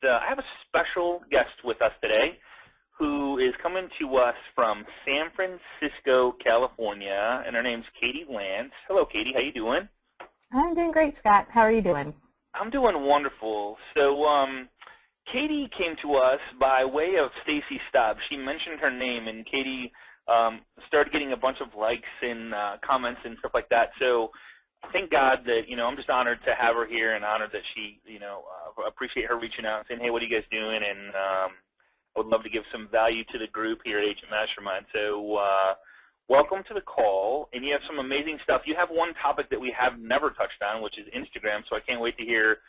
I have a special guest with us today who is coming to us from San Francisco, California, and her name's Katie Lance. Hello, Katie. How you doing? I'm doing great, Scott. How are you doing? I'm doing wonderful. So Katie came to us by way of Stacy Stubbs. She mentioned her name, and Katie started getting a bunch of likes and comments and stuff like that. So thank God that, I'm just honored to have her here and honored that she, appreciate her reaching out and saying, hey, what are you guys doing? And I would love to give some value to the group here at Agent Mastermind. So welcome to the call, and you have some amazing stuff. You have one topic that we have never touched on, which is Instagram, so I can't wait to hear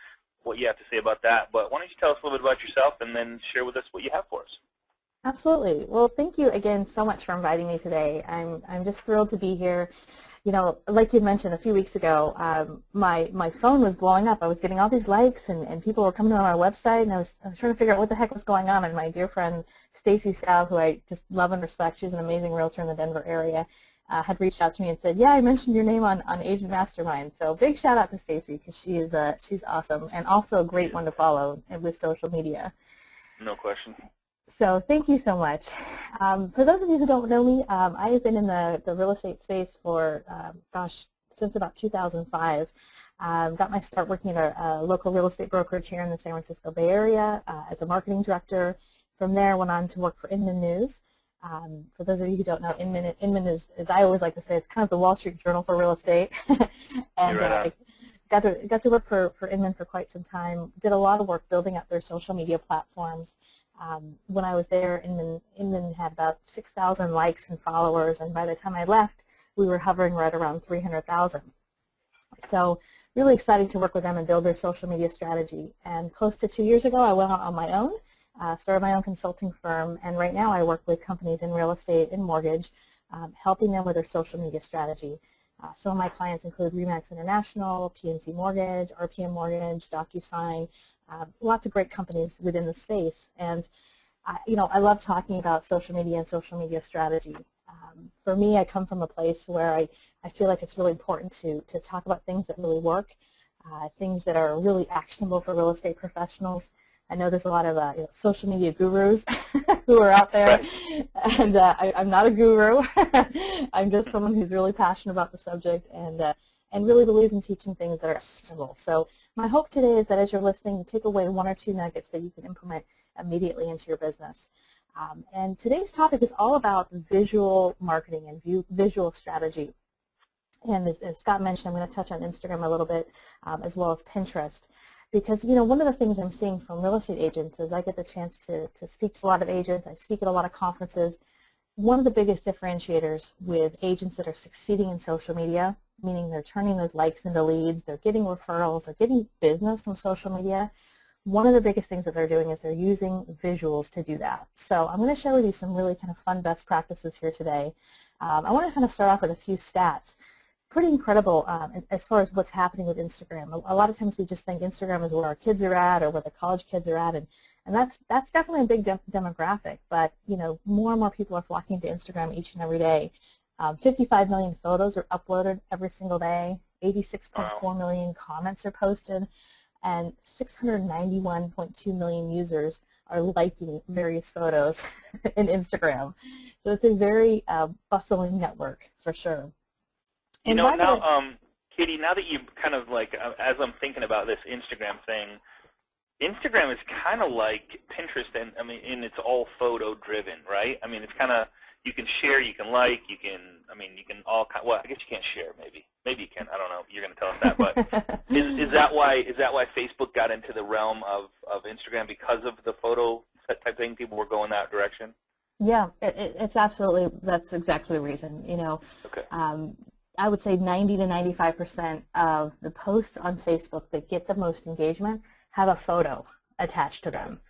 what you have to say about that. But why don't you tell us a little bit about yourself and then share with us what you have for us. Absolutely. Well, thank you again so much for inviting me today. I'm just thrilled to be here. Like you mentioned a few weeks ago, my phone was blowing up. I was getting all these likes, and people were coming on our website, and I was trying to figure out what the heck was going on. And my dear friend Stacy Staub, who I just love and respect, she's an amazing realtor in the Denver area, had reached out to me and said, yeah, I mentioned your name on Agent Mastermind. So big shout out to Stacy, because she's awesome and also a great one to follow with social media. No question. So thank you so much. For those of you who don't know me, I have been in the real estate space for, since about 2005. Got my start working at a local real estate brokerage here in the San Francisco Bay Area as a marketing director. From there, went on to work for Inman News. For those of you who don't know, Inman is, as I always like to say, it's kind of the Wall Street Journal for real estate. And I got to work for Inman for quite some time. Did a lot of work building up their social media platforms. When I was there, Inman had about 6,000 likes and followers, and by the time I left, we were hovering right around 300,000. So really exciting to work with them and build their social media strategy. And close to 2 years ago, I went out on my own, started my own consulting firm, and right now I work with companies in real estate and mortgage, helping them with their social media strategy. Some of my clients include RE/MAX International, PNC Mortgage, RPM Mortgage, DocuSign, lots of great companies within the space. And I love talking about social media and social media strategy. For me, I come from a place where I feel like it's really important to talk about things that really work, things that are really actionable for real estate professionals. I know there's a lot of social media gurus who are out there, and I'm not a guru. I'm just someone who's really passionate about the subject and really believes in teaching things that are actionable. So my hope today is that as you're listening, you take away one or two nuggets that you can implement immediately into your business. And today's topic is all about visual marketing and visual strategy. And as Scott mentioned, I'm going to touch on Instagram a little bit, as well as Pinterest. Because, one of the things I'm seeing from real estate agents is I get the chance to speak to a lot of agents. I speak at a lot of conferences. One of the biggest differentiators with agents that are succeeding in social media, meaning they're turning those likes into leads, they're getting referrals, they're getting business from social media, one of the biggest things that they're doing is they're using visuals to do that. So I'm going to share with you some really kind of fun best practices here today. I want to kind of start off with a few stats. Pretty incredible as far as what's happening with Instagram. A lot of times we just think Instagram is where our kids are at or where the college kids are at, and that's definitely a big demographic. But more and more people are flocking to Instagram each and every day. 55 million photos are uploaded every single day. 86.4 million comments are posted, and 691.2 million users are liking various photos in Instagram. So it's a very bustling network for sure. Katie, now that you kind of as I'm thinking about this Instagram thing, Instagram is kind of like Pinterest, and it's all photo driven, right? It's kind of, you can share, you can like, you can all, well, I guess you can't share, maybe you can, I don't know, you're going to tell us that, but is that why Facebook got into the realm of Instagram, because of the photo type thing? People were going that direction? Yeah, it's absolutely, that's exactly the reason, Okay. I would say 90 to 95% of the posts on Facebook that get the most engagement have a photo attached to them.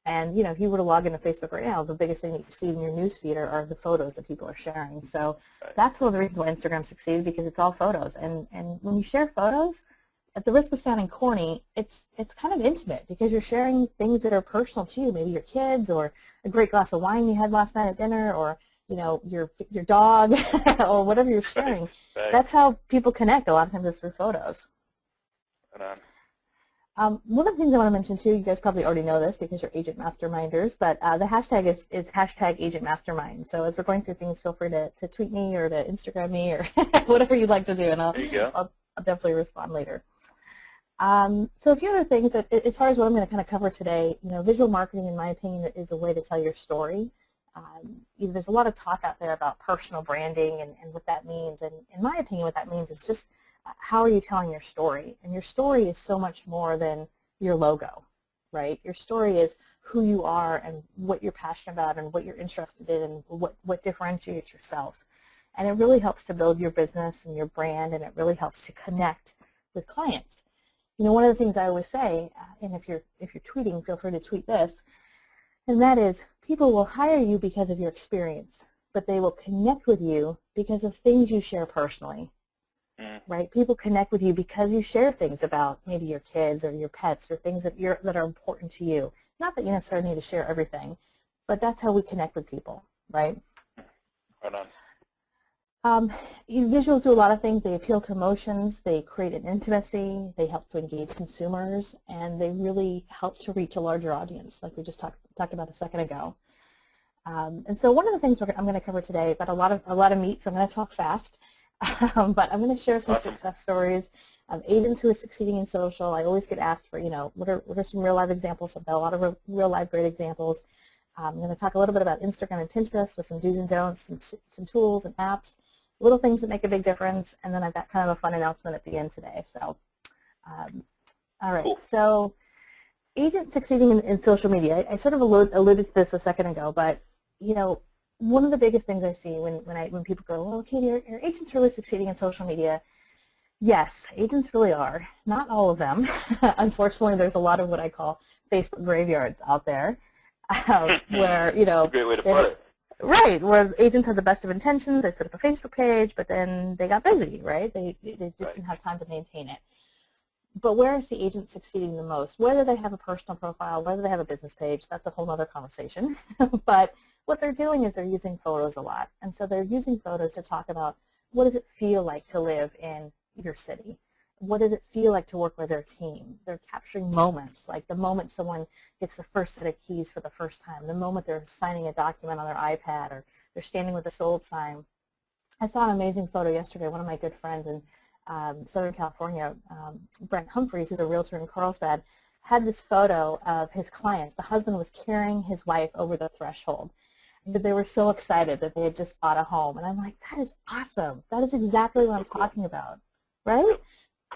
And, if you were to log into Facebook right now, the biggest thing that you see in your newsfeed are the photos that people are sharing. So that's one of the reasons why Instagram succeeded, because it's all photos. And when you share photos, at the risk of sounding corny, it's kind of intimate, because you're sharing things that are personal to you, maybe your kids, or a great glass of wine you had last night at dinner, or your dog, or whatever you're sharing. Right. That's how people connect. A lot of times it's through photos. One of the things I want to mention too, you guys probably already know this because you're agent masterminders, but the hashtag is hashtag agent mastermind. So as we're going through things, feel free to tweet me or to Instagram me or whatever you'd like to do, and I'll definitely respond later. So a few other things that, as far as what I'm going to kind of cover today, visual marketing, in my opinion, is a way to tell your story. There's a lot of talk out there about personal branding and what that means, and in my opinion, what that means is just how are you telling your story? And your story is so much more than your logo, right? Your story is who you are and what you're passionate about and what you're interested in and what differentiates yourself. And it really helps to build your business and your brand, and it really helps to connect with clients. One of the things I always say, and if you're tweeting, feel free to tweet this, and that is people will hire you because of your experience, but they will connect with you because of things you share personally. Right? People connect with you because you share things about maybe your kids or your pets or things that are important to you. Not that you necessarily need to share everything, but that's how we connect with people, right? Right on. Visuals do a lot of things. They appeal to emotions, they create an intimacy, they help to engage consumers, and they really help to reach a larger audience, like we just talked about a second ago. And so one of the things I'm going to cover today, got a lot of meat, so I'm going to talk fast. But I'm going to share some success stories of agents who are succeeding in social. I always get asked for, what are some real life examples. I've got a lot of real life great examples. I'm going to talk a little bit about Instagram and Pinterest with some do's and don'ts, some tools and apps, little things that make a big difference, and then I've got kind of a fun announcement at the end today. So, all right. Cool. So, agents succeeding in social media. I sort of alluded to this a second ago, but one of the biggest things I see when people go, well, Katie, are agents really succeeding in social media? Yes, agents really are. Not all of them. Unfortunately, there's a lot of what I call Facebook graveyards out there, where That's a great way to put it. Right, where agents had the best of intentions. They set up a Facebook page, but then they got busy, right? They just didn't have time to maintain it. But where I see agents succeeding the most, whether they have a personal profile, whether they have a business page, that's a whole other conversation. But what they're doing is they're using photos a lot. And so they're using photos to talk about what does it feel like to live in your city? What does it feel like to work with their team? They're capturing moments, like the moment someone gets the first set of keys for the first time, the moment they're signing a document on their iPad, or they're standing with a sold sign. I saw an amazing photo yesterday. One of my good friends in Southern California, Brent Humphreys, who's a realtor in Carlsbad, had this photo of his clients. The husband was carrying his wife over the threshold. They were so excited that they had just bought a home. And I'm like, that is awesome. That is exactly what I'm talking about, right?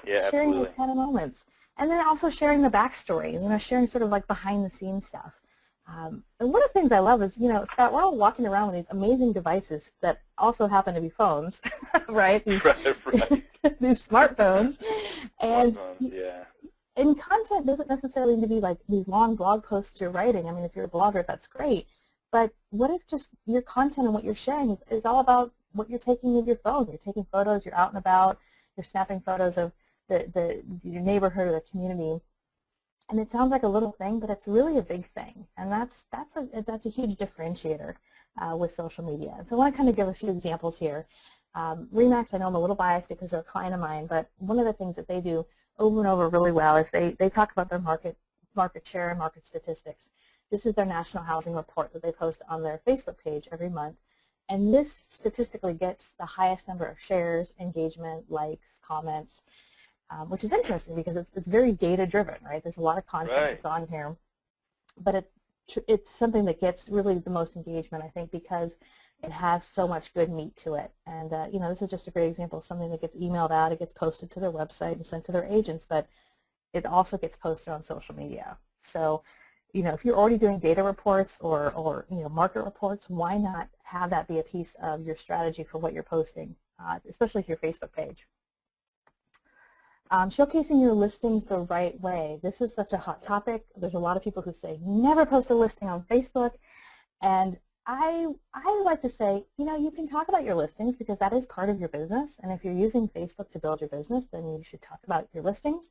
Yeah, sharing absolutely. those kind of moments. And then also sharing the backstory, sharing sort of like behind the scenes stuff. And one of the things I love is, Scott, we're all walking around with these amazing devices that also happen to be phones, right? These, right. These smartphones. And yeah. And content doesn't necessarily need to be like these long blog posts you're writing. I mean, if you're a blogger, that's great. But what if just your content and what you're sharing is all about what you're taking with your phone? You're taking photos, you're out and about, you're snapping photos of your neighborhood or the community. And it sounds like a little thing, but it's really a big thing. And that's a huge differentiator with social media. And so I want to kind of give a few examples here. RE/MAX, I know I'm a little biased because they're a client of mine, but one of the things that they do over and over really well is they talk about their market share and market statistics. This is their national housing report that they post on their Facebook page every month. And this statistically gets the highest number of shares, engagement, likes, comments, which is interesting because it's very data-driven, right? There's a lot of content that's on here. But it's something that gets really the most engagement, I think, because it has so much good meat to it. And, this is just a great example of something that gets emailed out. It gets posted to their website and sent to their agents, but it also gets posted on social media. So, if you're already doing data reports or market reports, why not have that be a piece of your strategy for what you're posting, especially your Facebook page. Showcasing your listings the right way. This is such a hot topic. There's a lot of people who say, never post a listing on Facebook. And I like to say, you can talk about your listings because that is part of your business. And if you're using Facebook to build your business, then you should talk about your listings.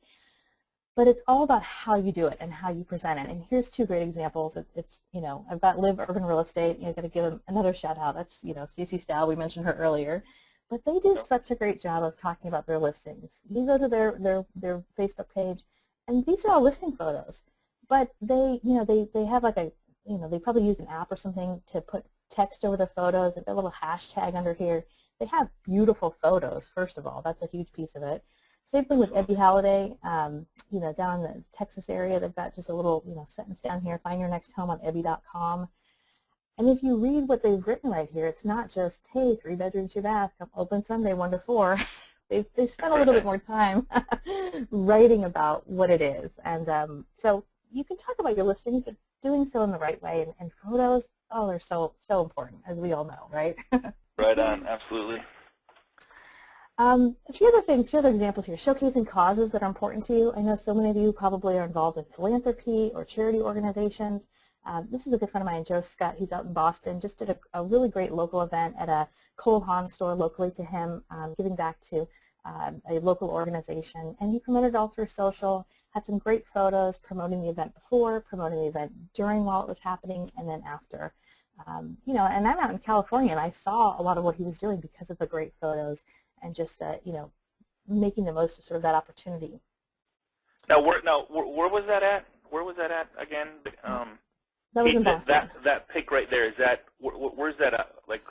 But it's all about how you do it and how you present it. And here's two great examples. I've got Live Urban Real Estate. Got to give them another shout out. That's, Cece Stahl. We mentioned her earlier. But they do such a great job of talking about their listings. You go to their Facebook page, And these are all listing photos, but they have like a, they probably use an app or something to put text over the photos. They've got a little hashtag under here. They have beautiful photos, first of all. That's a huge piece of it. Same thing with Ebby Holiday, down in the Texas area. They've got just a little, sentence down here, find your next home on Ebby.com. And if you read what they've written right here, it's not just, hey, 3 bedrooms, 2 baths, come open Sunday 1 to 4. They spent a little bit more time writing about what it is. And so you can talk about your listings, but doing so in the right way. And photos, oh, they're so important, as we all know, right? Right on, absolutely. A few other examples here. Showcasing causes that are important to you. I know so many of you probably are involved in philanthropy or charity organizations. This is a good friend of mine, Joe Scott. He's out in Boston. Just did a really great local event at a Cole Haan store locally to him, giving back to a local organization. And he promoted it all through social, had some great photos promoting the event before, promoting the event during while it was happening, and then after. And I'm out in California, and I saw a lot of what he was doing because of the great photos and just, making the most of sort of that opportunity. Now, where was that at? Where was that at again? That was in Boston. That pic right there, is that, where's that, like,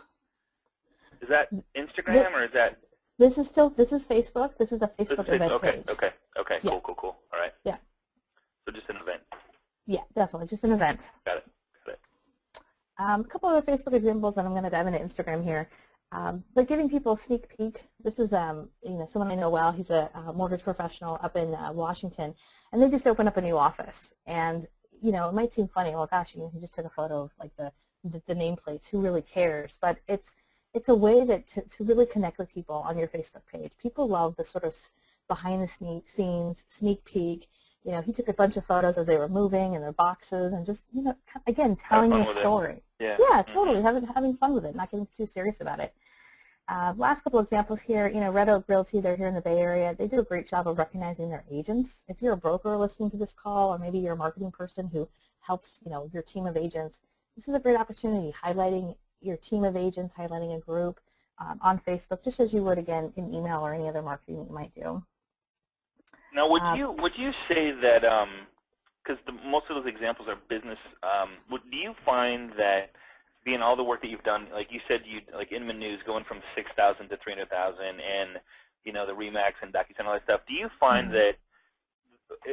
is that Instagram or is that? This is Facebook. This is a Facebook event page. Okay, yeah. Cool. All right. Yeah. So just an event. Yeah, definitely, just an event. Got it. A couple other Facebook examples, and I'm going to dive into Instagram here. But giving people a sneak peek. This is someone I know well. He's a mortgage professional up in Washington, and they just opened up a new office. And it might seem funny. Well, gosh, he just took a photo of like the nameplates. Who really cares? But it's a way that to really connect with people on your Facebook page. People love the sort of behind the scenes sneak peek. He took a bunch of photos as they were moving in their boxes, and just again telling your story. Yeah, totally having fun with it, not getting too serious about it. Last couple examples here. Red Oak Realty, they're here in the Bay Area. They do a great job of recognizing their agents. If you're a broker listening to this call, or maybe you're a marketing person who helps your team of agents, this is a great opportunity, highlighting your team of agents, highlighting a group on Facebook, just as you would again in email or any other marketing that you might do. Now, would you say that, because most of those examples are business, do you find that being all the work that you've done, like you said, like Inman News going from 6,000 to 300,000, and the Remax and DocuSign and all that stuff, do you find that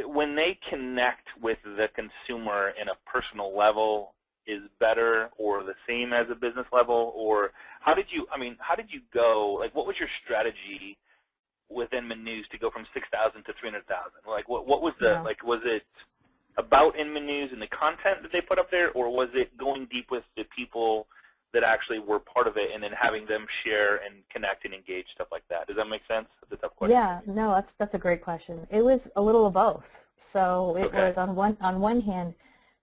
when they connect with the consumer in a personal level is better or the same as a business level, or how did you go, like what was your strategy with Inman News to go from 6,000 to 300,000? Like, what was like, was it about Inman News and the content that they put up there, or was it going deep with the people that actually were part of it and then having them share and connect and engage, stuff like that? Does that make sense? That's a tough question. Yeah, no, that's a great question. It was a little of both. So it was on one hand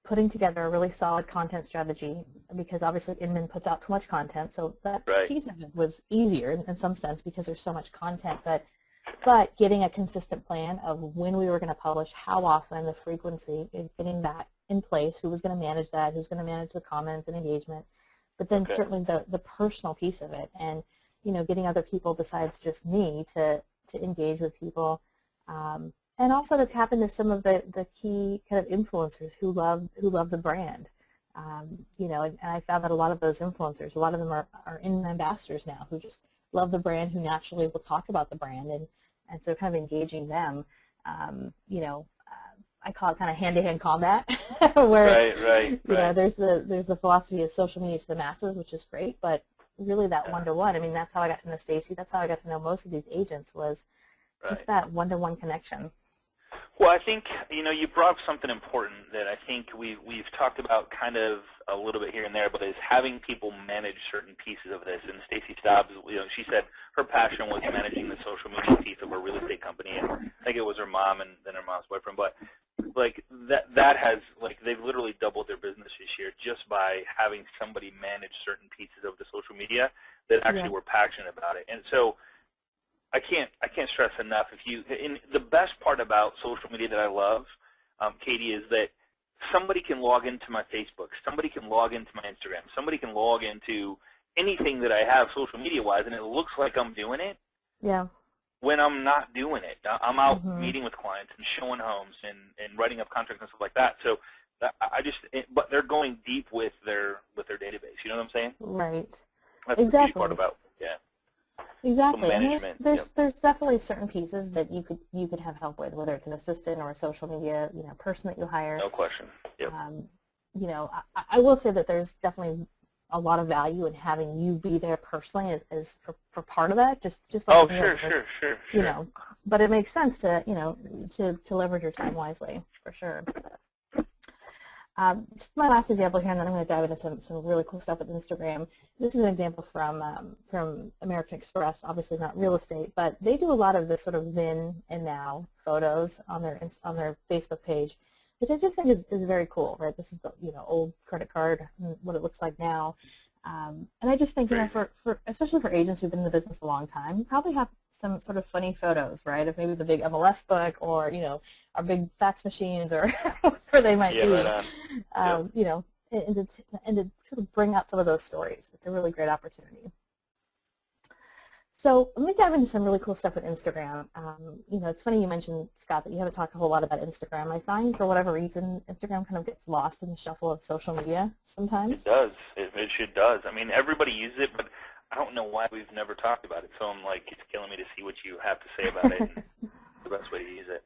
putting together a really solid content strategy, because obviously Inman puts out so much content, so that piece of it was easier in some sense because there's so much content, but getting a consistent plan of when we were going to publish, how often, the frequency, and getting that in place, who was going to manage that, who's going to manage the comments and engagement, but then certainly the personal piece of it, and getting other people besides just me to engage with people, and also to tap into some of the key kind of influencers who love the brand. And I found that a lot of those influencers, a lot of them are Inman ambassadors now who just love the brand, who naturally will talk about the brand, and so kind of engaging them, I call it kind of hand-to-hand combat, where there's the philosophy of social media to the masses, which is great, but really that one-to-one. I mean, that's how I got to know Stacy. That's how I got to know most of these agents, was just that one-to-one connection. Well, I think you brought up something important that I think we've talked about kind of a little bit here and there, but is having people manage certain pieces of this. And Stacy Stobbs, she said her passion was managing the social media piece of her real estate company, and I think it was her mom and then her mom's boyfriend. But like that has, like, they've literally doubled their business this year just by having somebody manage certain pieces of the social media that actually were passionate about it. And so I can't stress enough, the best part about social media that I love, Katie, is that somebody can log into my Facebook, somebody can log into my Instagram, somebody can log into anything that I have social media-wise, and it looks like I'm doing it. Yeah. when I'm not doing it. I'm out Mm-hmm. meeting with clients and showing homes and writing up contracts and stuff like that. So but they're going deep with their database. You know what I'm saying? Right. That's the beauty part Exactly. about So Exactly. And management. there's definitely certain pieces that you could have help with, whether it's an assistant or a social media, person that you hire. No question. Yep. I will say that there's definitely a lot of value in having you be there personally as for part of that, just like Oh, any sure, other, sure. but it makes sense to, to leverage your time wisely, for sure. Just my last example here, and then I'm going to dive into some really cool stuff with Instagram. This is an example from American Express, obviously not real estate, but they do a lot of this sort of then and now photos on their Facebook page, which I just think is very cool, right? This is the old credit card, and what it looks like now. And I just think, for especially for agents who've been in the business a long time, you probably have some sort of funny photos, right, of maybe the big MLS book or, our big fax machines or whatever they might be. Right on. And to sort of bring out some of those stories. It's a really great opportunity. So let me dive into some really cool stuff with Instagram. It's funny you mentioned, Scott, that you haven't talked a whole lot about Instagram. I find, for whatever reason, Instagram kind of gets lost in the shuffle of social media sometimes. It does. It should does. I mean, everybody uses it, but I don't know why we've never talked about it. So I'm like, it's killing me to see what you have to say about it and the best way to use it.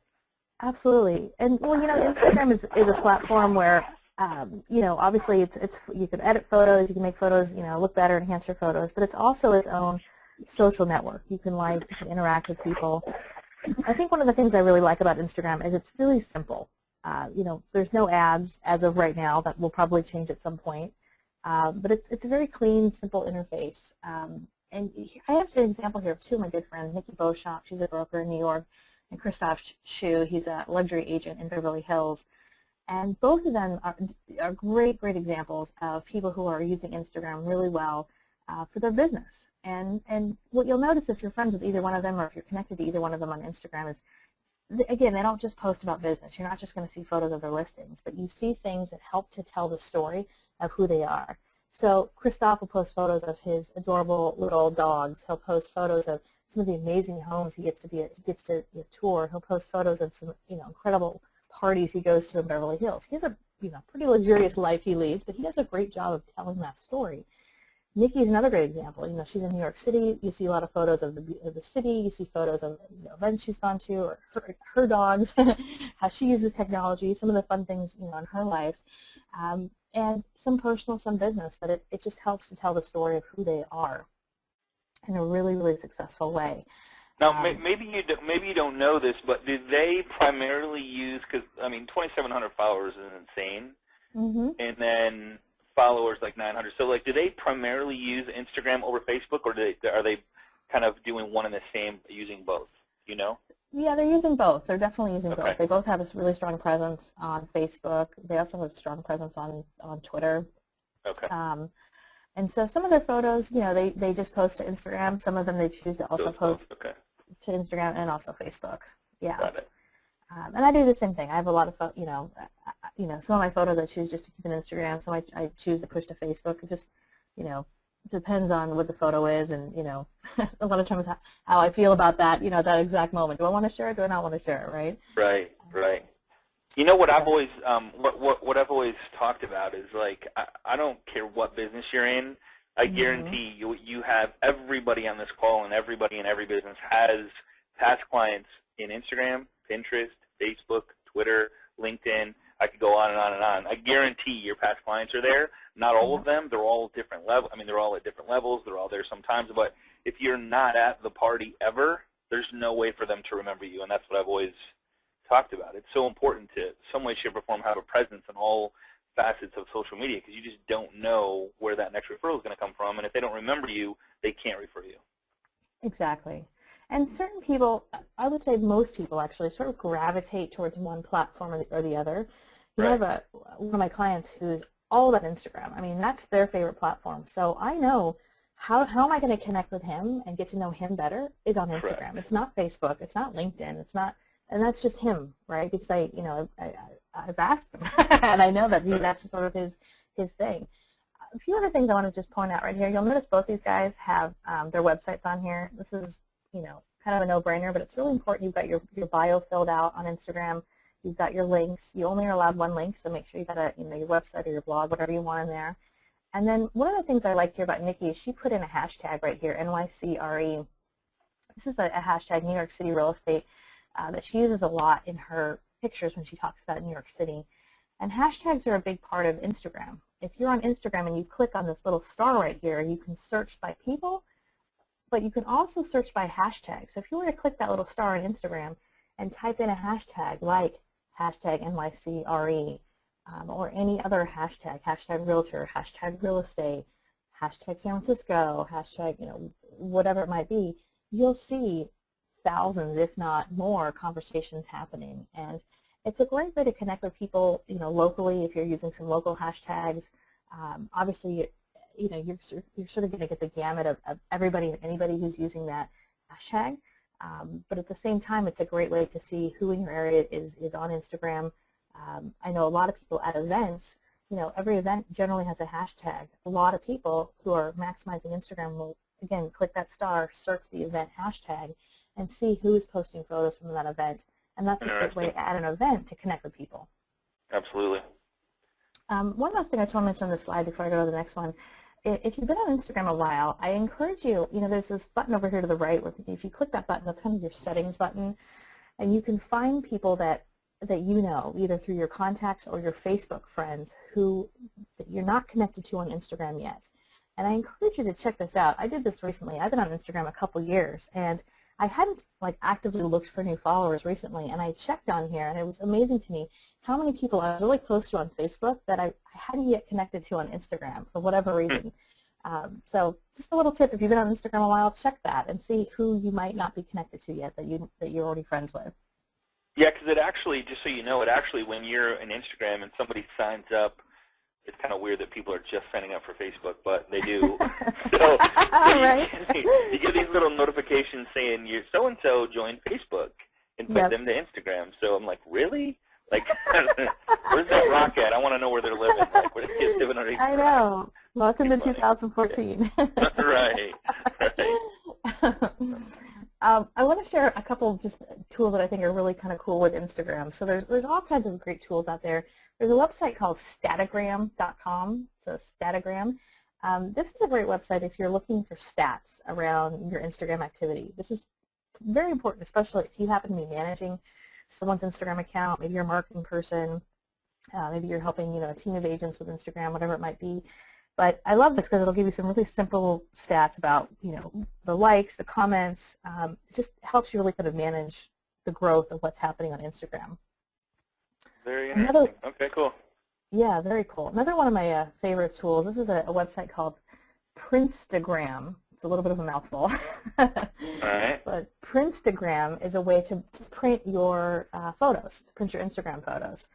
Absolutely. And, well, Instagram is a platform where, obviously it's you can edit photos, you can make photos, look better, enhance your photos, but it's also its own social network. You can you can interact with people. I think one of the things I really like about Instagram is it's really simple. There's no ads as of right now. That will probably change at some point. But it's a very clean, simple interface. And I have an example here of two of my good friends, Nikki Beauchamp, she's a broker in New York, and Christoph Shu, he's a luxury agent in Beverly Hills. And both of them are great examples of people who are using Instagram really well for their business. And what you'll notice if you're friends with either one of them or if you're connected to either one of them on Instagram is, again, they don't just post about business. You're not just going to see photos of their listings, but you see things that help to tell the story of who they are. So Christoph will post photos of his adorable little dogs. He'll post photos of some of the amazing homes he gets to tour. He'll post photos of some incredible parties he goes to in Beverly Hills. He has a pretty luxurious life he leads, but he does a great job of telling that story. Nikki is another great example. She's in New York City. You see a lot of photos of the city. You see photos of events she's gone to, or her dogs, how she uses technology, some of the fun things in her life, and some personal, some business. But it just helps to tell the story of who they are in a really successful way. Now, maybe you don't know this, but do they primarily use? Because 2,700 followers is insane, and then followers like 900. So, do they primarily use Instagram over Facebook, or are they kind of doing one and the same, using both? Yeah, they're using both. They're definitely using both. They both have this really strong presence on Facebook. They also have a strong presence on Twitter. Okay. And so some of their photos, they just post to Instagram. Some of them they choose to also post to Instagram and also Facebook. Yeah. Got it. And I do the same thing. I have a lot of, some of my photos I choose just to keep on Instagram. Some I choose to push to Facebook. It just, depends on what the photo is, and a lot of times how I feel about that, that exact moment. Do I want to share it? Do I not want to share it? Right. Right. What I've always what I've always talked about is I don't care what business you're in. I guarantee you have everybody on this call, and everybody in every business has past clients in Instagram, Pinterest, Facebook, Twitter, LinkedIn. I could go on and on and on. I guarantee your past clients are there. Not all of them. They're all different levels. They're all at different levels. They're all there sometimes. But if you're not at the party ever, there's no way for them to remember you, and that's what I've always talked about. It's so important to, some way, shape, or form, have a presence in all facets of social media, because you just don't know where that next referral is going to come from, and if they don't remember you, they can't refer you. Exactly. And certain people, I would say most people actually, sort of gravitate towards one platform or the other. I have one of my clients who's all about Instagram. That's their favorite platform. So I know how am I going to connect with him and get to know him better is on Instagram. It's not Facebook. It's not LinkedIn. It's not. And that's just him, right? Because I've asked him, and I know that that's sort of his thing. A few other things I want to just point out right here. You'll notice both these guys have their websites on here. This is, kind kind of a no-brainer, but it's really important. You've got your bio filled out on Instagram. You've got your links. You only are allowed one link, so make sure you've got your website or your blog, whatever you want in there. And then one of the things I like here about Nikki is she put in a hashtag right here, NYCRE. This is a hashtag, New York City Real Estate, that she uses a lot in her pictures when she talks about New York City. And hashtags are a big part of Instagram. If you're on Instagram and you click on this little star right here, you can search by people, but you can also search by hashtags. So if you were to click that little star on Instagram and type in a hashtag like hashtag NYCRE or any other hashtag, hashtag Realtor, hashtag real estate, hashtag San Francisco, hashtag, whatever it might be, you'll see thousands, if not more, conversations happening. And it's a great way to connect with people, locally if you're using some local hashtags. Obviously, you're sort of going to get the gamut of everybody and anybody who's using that hashtag. But at the same time, it's a great way to see who in your area is on Instagram. I know a lot of people at events, every event generally has a hashtag. A lot of people who are maximizing Instagram will, again, click that star, search the event hashtag, and see who is posting photos from that event. And that's a great way at an event to connect with people. Absolutely. One last thing I just want to mention on this slide before I go to the next one. If you've been on Instagram a while, I encourage you, there's this button over here to the right where if you click that button, that's kind of your settings button, and you can find people that you know, either through your contacts or your Facebook friends who you're not connected to on Instagram yet. And I encourage you to check this out. I did this recently. I've been on Instagram a couple years, and I hadn't actively looked for new followers recently, and I checked on here, and it was amazing to me how many people I was really close to on Facebook that I hadn't yet connected to on Instagram for whatever reason. So just a little tip: if you've been on Instagram a while, check that and see who you might not be connected to yet that you're already friends with. Yeah, because it actually, just so you know, when you're in Instagram and somebody signs up, it's kind of weird that people are just signing up for Facebook, but they do. so right. you get these little notifications saying you're so-and-so joined Facebook. Invite them to Instagram. So I'm like, really? Where's that rock at? I want to know where they're living. Where the kids living on Instagram. I know. Welcome to 2014. Right. I want to share a couple of just tools that I think are really kind of cool with Instagram. So there's all kinds of great tools out there. There's a website called statagram.com, so Statagram. This is a great website if you're looking for stats around your Instagram activity. This is very important, especially if you happen to be managing someone's Instagram account, maybe you're a marketing person, maybe you're helping a team of agents with Instagram, whatever it might be. But I love this because it'll give you some really simple stats about the likes, the comments. It just helps you really kind of manage the growth of what's happening on Instagram. Very interesting. Okay, cool. Yeah, very cool. Another one of my favorite tools, this is a website called Prinstagram. It's a little bit of a mouthful. All right. But Prinstagram is a way to print your photos, to print your Instagram photos.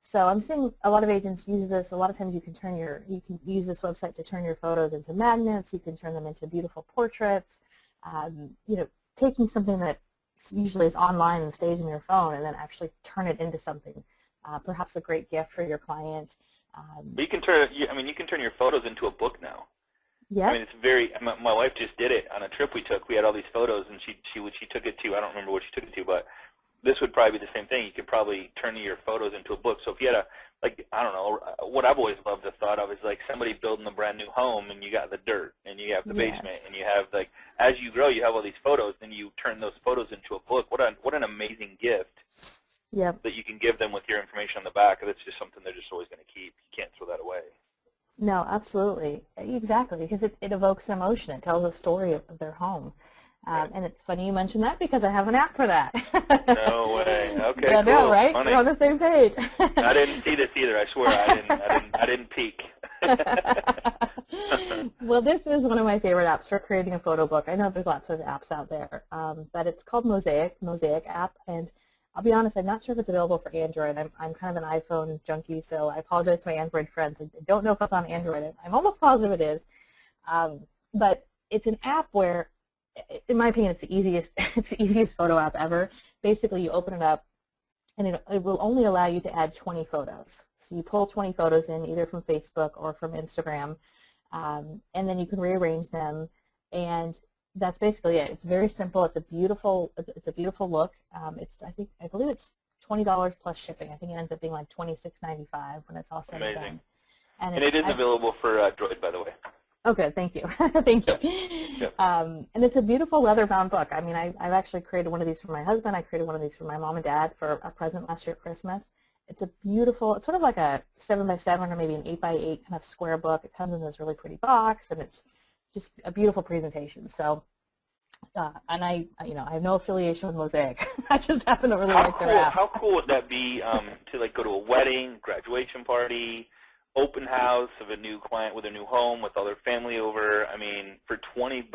So I'm seeing a lot of agents use this. A lot of times you can use this website to turn your photos into magnets. You can turn them into beautiful portraits. Taking something that usually is online and stays in your phone, and then actually turn it into something, perhaps a great gift for your client. But you can turn your photos into a book now. Yeah. It's very. My wife just did it on a trip we took. We had all these photos, and she took it to. I don't remember what she took it to, but this would probably be the same thing. You could probably turn your photos into a book. So if you had I don't know, what I've always loved the thought of is somebody building a brand new home, and you got the dirt, and you have the basement, and you have as you grow, you have all these photos, and you turn those photos into a book. What an amazing gift. Yep. That you can give them with your information on the back. That's just something they're just always going to keep. You can't throw that away. No, absolutely. Exactly, because it evokes emotion. It tells a story of their home. Right. And it's funny you mentioned that because I have an app for that. No way. Okay, I know, cool. right? Funny. We're on the same page. I didn't see this either. I swear I didn't peek. Well, this is one of my favorite apps for creating a photo book. I know there's lots of apps out there, but it's called Mosaic app, and I'll be honest, I'm not sure if it's available for Android. I'm kind of an iPhone junkie, so I apologize to my Android friends. I don't know if it's on Android. I'm almost positive it is, but it's an app where, in my opinion, it's the easiest photo app ever. Basically, you open it up, and it will only allow you to add 20 photos. So you pull 20 photos in, either from Facebook or from Instagram, and then you can rearrange them. And That's basically it. It's very simple. It's a beautiful look. I believe it's $20 plus shipping. I think it ends up being like $26.95 when it's all said and done. And it is available for Droid, by the way. Oh, good. Thank you. Thank you. Yep. And it's a beautiful leather-bound book. I mean, I've actually created one of these for my husband. I created one of these for my mom and dad for a present last year at Christmas. It's a beautiful, it's sort of like a 7x7 or maybe an 8x8 kind of square book. It comes in this really pretty box, and it's just a beautiful presentation. So, and I have no affiliation with Mosaic. I just happen to really like their app. How cool would that be to like go to a wedding, graduation party, open house of a new client with a new home with all their family over? I mean, for $20,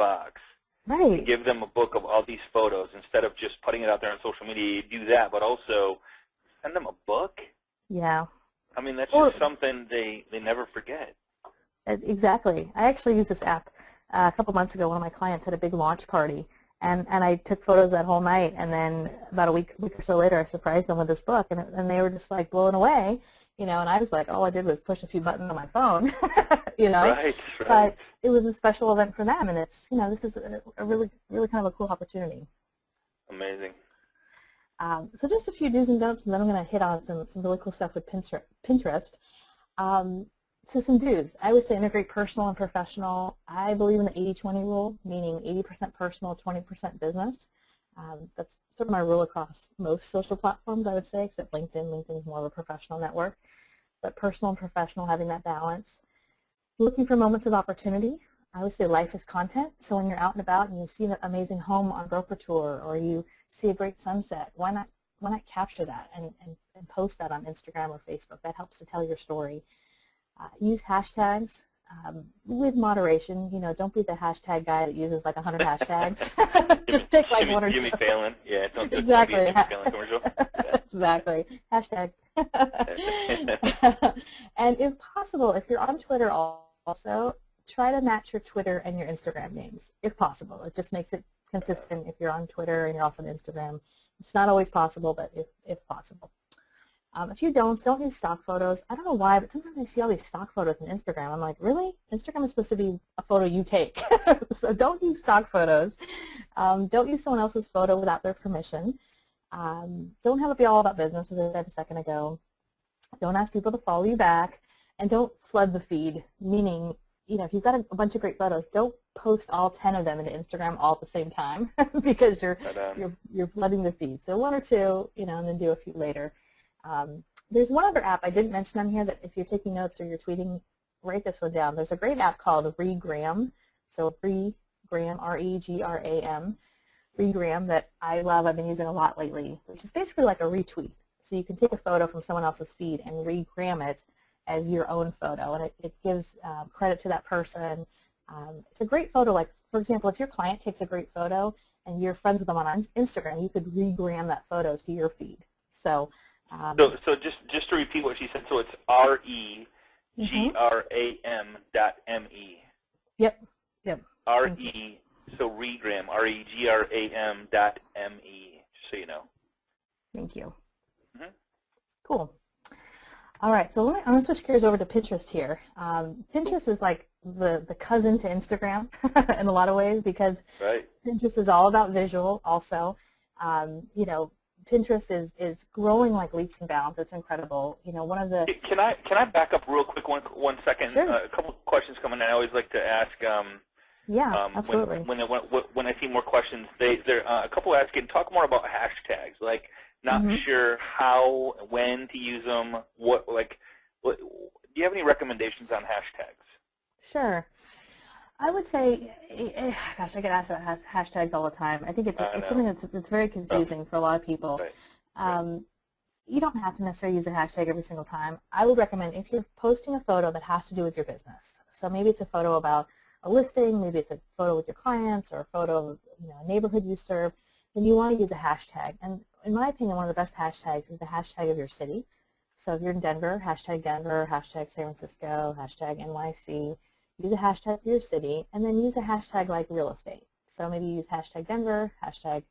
right? Give them a book of all these photos instead of just putting it out there on social media. You do that, but also send them a book. Yeah. I mean, that's just something they never forget. Exactly. I actually used this app a couple months ago. One of my clients had a big launch party, and I took photos that whole night, and then about a week or so later, I surprised them with this book, and they were just like blown away, and I was like, all I did was push a few buttons on my phone, Right. But it was a special event for them, and it's, this is a really, really kind of a cool opportunity. Amazing. So just a few do's and don'ts, and then I'm going to hit on some really cool stuff with Pinterest. So some do's. I would say integrate personal and professional. I believe in the 80-20 rule, meaning 80% personal, 20% business. That's sort of my rule across most social platforms, I would say, except LinkedIn. LinkedIn's more of a professional network. But personal and professional, having that balance. Looking for moments of opportunity. I would say life is content. So when you're out and about and you see an amazing home on broker tour, or you see a great sunset, why not capture that and post that on Instagram or Facebook? That helps to tell your story. Use hashtags with moderation. Don't be the hashtag guy that uses like 100 hashtags. Just pick like one or two. Jimmy Fallon. Yeah, don't be a Exactly. Jimmy Fallon commercial. Yeah. Exactly. Hashtag. And if possible, if you're on Twitter also, try to match your Twitter and your Instagram names, if possible. It just makes it consistent if you're on Twitter and you're also on Instagram. It's not always possible, but if possible. A few don'ts. Don't use stock photos. I don't know why, but sometimes I see all these stock photos on Instagram. I'm like, really? Instagram is supposed to be a photo you take. So don't use stock photos. Don't use someone else's photo without their permission. Don't have it be all about business, as I said a second ago. Don't ask people to follow you back. And don't flood the feed, meaning, if you've got a bunch of great photos, don't post all 10 of them into Instagram all at the same time because you're flooding the feed. So one or two, and then do a few later. There's one other app I didn't mention on here that if you're taking notes or you're tweeting, write this one down. There's a great app called Regram. So Regram, R-E-G-R-A-M, Regram, that I love. I've been using a lot lately, which is basically like a retweet. So you can take a photo from someone else's feed and regram it as your own photo, and it gives credit to that person. It's a great photo. Like, for example, if your client takes a great photo and you're friends with them on Instagram, you could regram that photo to your feed. So just to repeat what she said, so it's REGRAM.me. Yep. So Regram, REGRAM.me, just so you know. Thank you. Mm-hmm. Cool. All right, so I'm going to switch gears over to Pinterest here. Pinterest is like the cousin to Instagram in a lot of ways, because Pinterest is all about visual also. Pinterest is growing like leaps and bounds. It's incredible. One of the... Can I back up real quick one second? Sure. A couple of questions coming in. I always like to ask. Yeah, absolutely. When I see more questions, they're a couple asking, talk more about hashtags. Like, not sure how, when to use them. What do you have any recommendations on hashtags? Sure. I would say, gosh, I get asked about hashtags all the time. I think it's something that's very confusing for a lot of people. Right. You don't have to necessarily use a hashtag every single time. I would recommend if you're posting a photo that has to do with your business. So maybe it's a photo about a listing, maybe it's a photo with your clients, or a photo of a neighborhood you serve, then you want to use a hashtag. And in my opinion, one of the best hashtags is the hashtag of your city. So if you're in Denver, hashtag Denver, hashtag San Francisco, hashtag NYC. Use a hashtag for your city, and then use a hashtag like real estate. So maybe use hashtag Denver, hashtag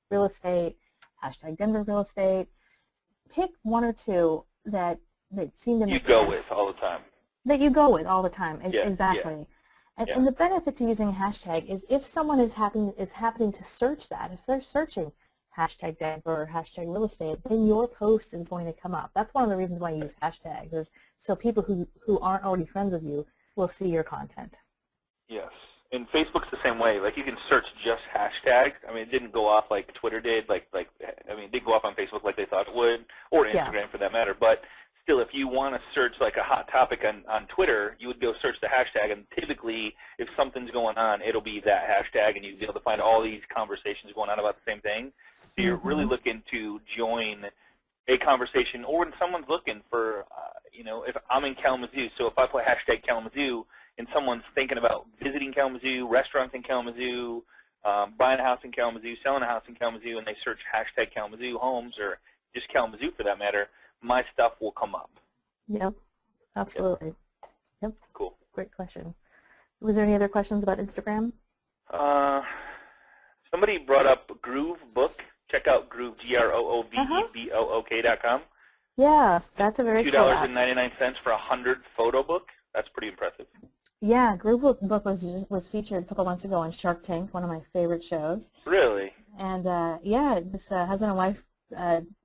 real estate, hashtag Denver real estate. Pick one or two that seem to make sense. You go with all the time. That you go with all the time, Yeah, exactly. Yeah. Yeah. And the benefit to using a hashtag is if someone is happening to search that, if they're searching hashtag Denver or hashtag real estate, then your post is going to come up. That's one of the reasons why I use hashtags, is so people who aren't already friends with you will see your content. Yes. And Facebook's the same way. Like, you can search just hashtags. I mean, it didn't go off like Twitter did. I mean, it did go off on Facebook like they thought it would, or Instagram for that matter. But still, if you want to search like a hot topic on Twitter, you would go search the hashtag, and typically, if something's going on, it'll be that hashtag, and you'll be able to find all these conversations going on about the same thing. So you're really looking to join a conversation, or when someone's looking for, you know, if I'm in Kalamazoo, so if I put hashtag Kalamazoo, and someone's thinking about visiting Kalamazoo, restaurants in Kalamazoo, buying a house in Kalamazoo, selling a house in Kalamazoo, and they search hashtag Kalamazoo homes, or just Kalamazoo for that matter, my stuff will come up. Yep, absolutely. Yep. Cool. Great question. Was there any other questions about Instagram? Somebody brought up Groove Book. Check out Groove, GROOVEBOOK.com. Yeah, that's a very cool app. $2.99 for a 100-photo book. That's pretty impressive. Yeah, Groove Book was featured a couple months ago on Shark Tank, one of my favorite shows. Really? And yeah, this husband and wife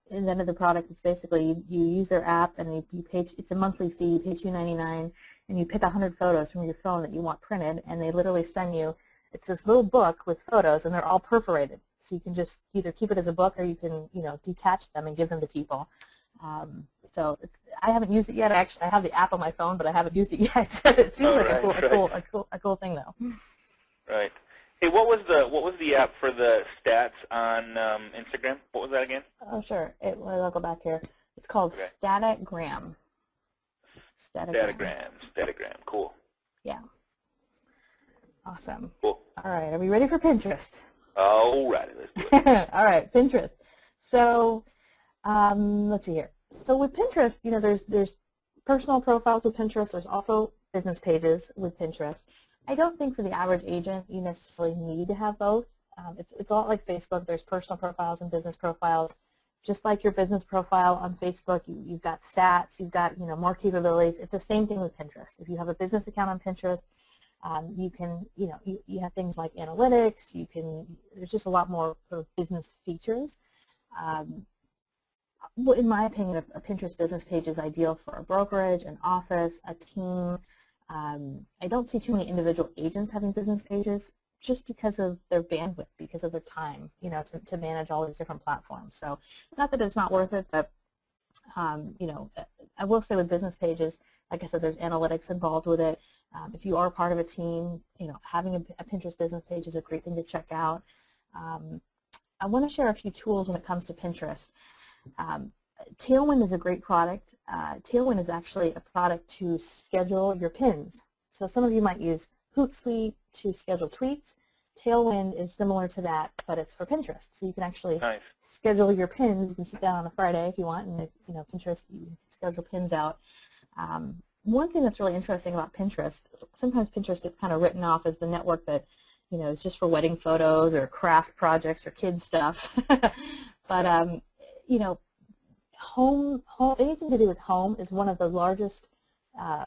invented the product. It's basically you use their app and you pay. It's a monthly fee. You pay $2.99, and you pick 100 photos from your phone that you want printed, and they literally send you. It's this little book with photos, and they're all perforated, so you can just either keep it as a book or you can detach them and give them to people. So I haven't used it yet. Actually, I have the app on my phone, but I haven't used it yet. It seems like a cool thing, though. Right. Hey, what was the app for the stats on Instagram? What was that again? Oh, sure. I'll go back here. It's called Statagram. Statagram. Cool. Yeah. Awesome. Cool. All right. Are we ready for Pinterest? All right. Let's do it. All right. Pinterest. So let's see here. So with Pinterest, there's personal profiles with Pinterest. There's also business pages with Pinterest. I don't think for the average agent you necessarily need to have both. It's a lot like Facebook. There's personal profiles and business profiles. Just like your business profile on Facebook, you've got stats, you've got more capabilities. It's the same thing with Pinterest. If you have a business account on Pinterest, you can you have things like analytics. There's just a lot more sort of business features. In my opinion, a Pinterest business page is ideal for a brokerage, an office, a team. I don't see too many individual agents having business pages just because of their bandwidth, because of their time, to manage all these different platforms. So not that it's not worth it, but, I will say with business pages, like I said, there's analytics involved with it. If you are part of a team, having a Pinterest business page is a great thing to check out. I want to share a few tools when it comes to Pinterest. Tailwind is a great product. Tailwind is actually a product to schedule your pins. So some of you might use Hootsuite to schedule tweets. Tailwind is similar to that, but it's for Pinterest. So you can actually schedule your pins. You can sit down on a Friday if you want, and Pinterest, you can schedule pins out. One thing that's really interesting about Pinterest, sometimes Pinterest gets kind of written off as the network that is just for wedding photos or craft projects or kids stuff. But home, anything to do with home is one of the largest,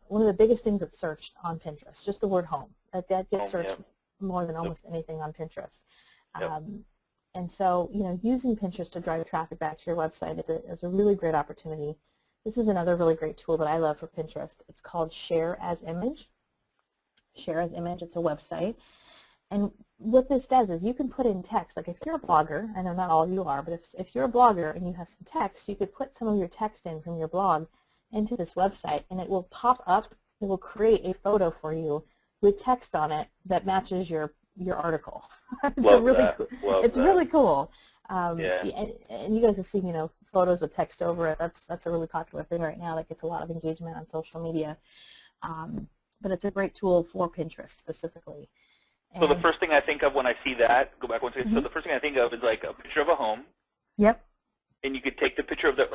one of the biggest things that's searched on Pinterest. Just the word home. That gets searched more than almost anything on Pinterest. And so, using Pinterest to drive traffic back to your website is a really great opportunity. This is another really great tool that I love for Pinterest. It's called Share as Image. Share as Image. It's a website. And what this does is you can put in text. Like if you're a blogger, I know not all of you are, but if you're a blogger and you have some text, you could put some of your text in from your blog into this website, and it will pop up. It will create a photo for you with text on it that matches your article. It's really cool. And you guys have seen photos with text over it. That's a really popular thing right now. That gets a lot of engagement on social media. But it's a great tool for Pinterest specifically. So the first thing I think of when I see that, go back one second. So the first thing I think of is like a picture of a home. Yep. And you could take the picture of the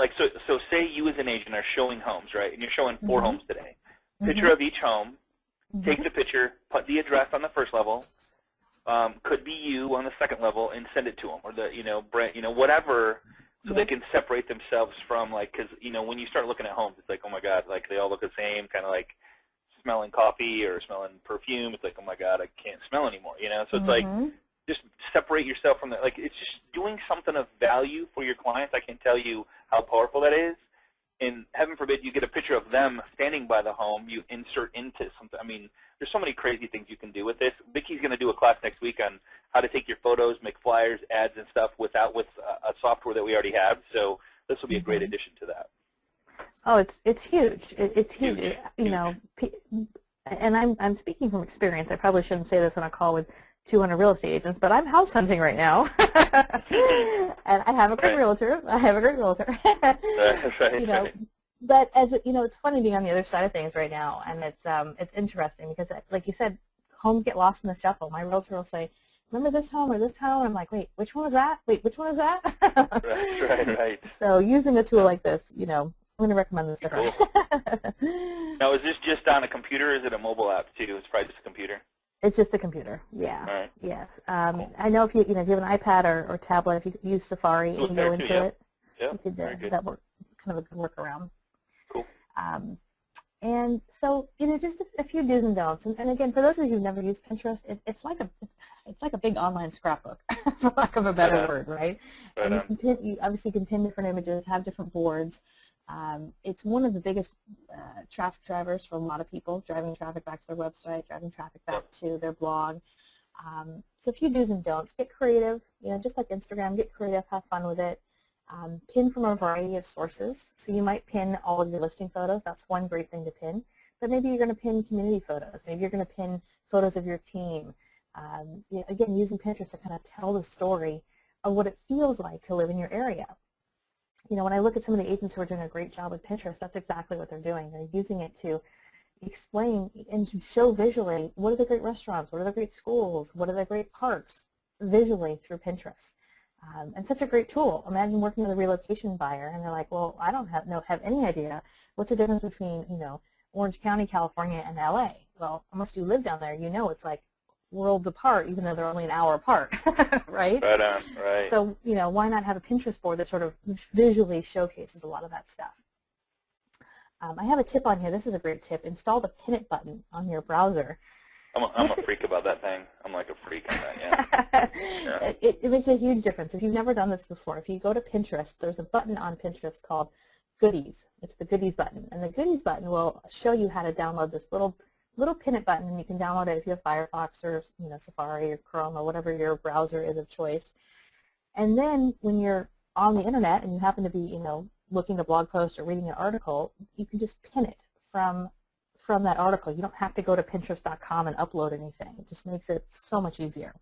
so say you as an agent are showing homes, right? And you're showing 4 homes today. Picture of each home. Take the picture, put the address on the first level. Could be you on the second level, and send it to them, or the brand, whatever, so they can separate themselves from because when you start looking at homes, it's like, oh my God, like they all look the same, kind of like smelling coffee or smelling perfume. It's like, oh my God, I can't smell anymore, you know? So it's like, just separate yourself from that. Like, it's just doing something of value for your clients. I can tell you how powerful that is. And heaven forbid you get a picture of them standing by the home, you insert into something. I mean, there's so many crazy things you can do with this. Vicky's going to do a class next week on how to take your photos, make flyers, ads, and stuff with a software that we already have. So this will be a great addition to that. Oh, it's huge. It's huge. You know, and I'm speaking from experience. I probably shouldn't say this on a call with 200 real estate agents, but I'm house hunting right now, and I have a great realtor. You know, but as you know, it's funny being on the other side of things right now, and it's interesting because, like you said, homes get lost in the shuffle. My realtor will say, "Remember this home or this town?" And I'm like, "Wait, which one was that? Wait, which one was that?" Right. So using a tool like this, you know, I'm going to recommend this to her. Cool. Now, is this just on a computer, or is it a mobile app too? It's probably just a computer. It's just a computer, yeah. All right. Yes. Cool. I know if you have an iPad or tablet, if you use Safari and go into it, you could, that work. It's kind of a good workaround. Cool. And so, you know, just a few do's and don'ts. And again, for those of you who've never used Pinterest, it's like a big online scrapbook, for lack of a better word, right? And you obviously can pin different images, have different boards. It's one of the biggest traffic drivers for a lot of people, driving traffic back to their website, driving traffic back to their blog. So a few do's and don'ts. Get creative, you know, just like Instagram, get creative, have fun with it. Pin from a variety of sources. So you might pin all of your listing photos. That's one great thing to pin. But maybe you're going to pin community photos. Maybe you're going to pin photos of your team. You know, again, using Pinterest to kind of tell the story of what it feels like to live in your area. You know, when I look at some of the agents who are doing a great job with Pinterest, that's exactly what they're doing. They're using it to explain and to show visually what are the great restaurants, what are the great schools, what are the great parks visually through Pinterest. And such a great tool. Imagine working with a relocation buyer and they're like, well, I don't have any idea what's the difference between, you know, Orange County, California, and LA. Well, unless you live down there, you know it's like worlds apart, even though they're only an hour apart, right? Right on, right. So, you know, why not have a Pinterest board that sort of visually showcases a lot of that stuff? I have a tip on here. This is a great tip. Install the Pin It button on your browser. I'm a freak about that thing. I'm like a freak on that, yeah. It makes a huge difference. If you've never done this before, if you go to Pinterest, there's a button on Pinterest called Goodies. It's the Goodies button. And the Goodies button will show you how to download this little Pin It button, and you can download it if you have Firefox or, you know, Safari or Chrome or whatever your browser is of choice. And then when you're on the internet and you happen to be, you know, looking at a blog post or reading an article, you can just pin it from that article. You don't have to go to Pinterest.com and upload anything. It just makes it so much easier.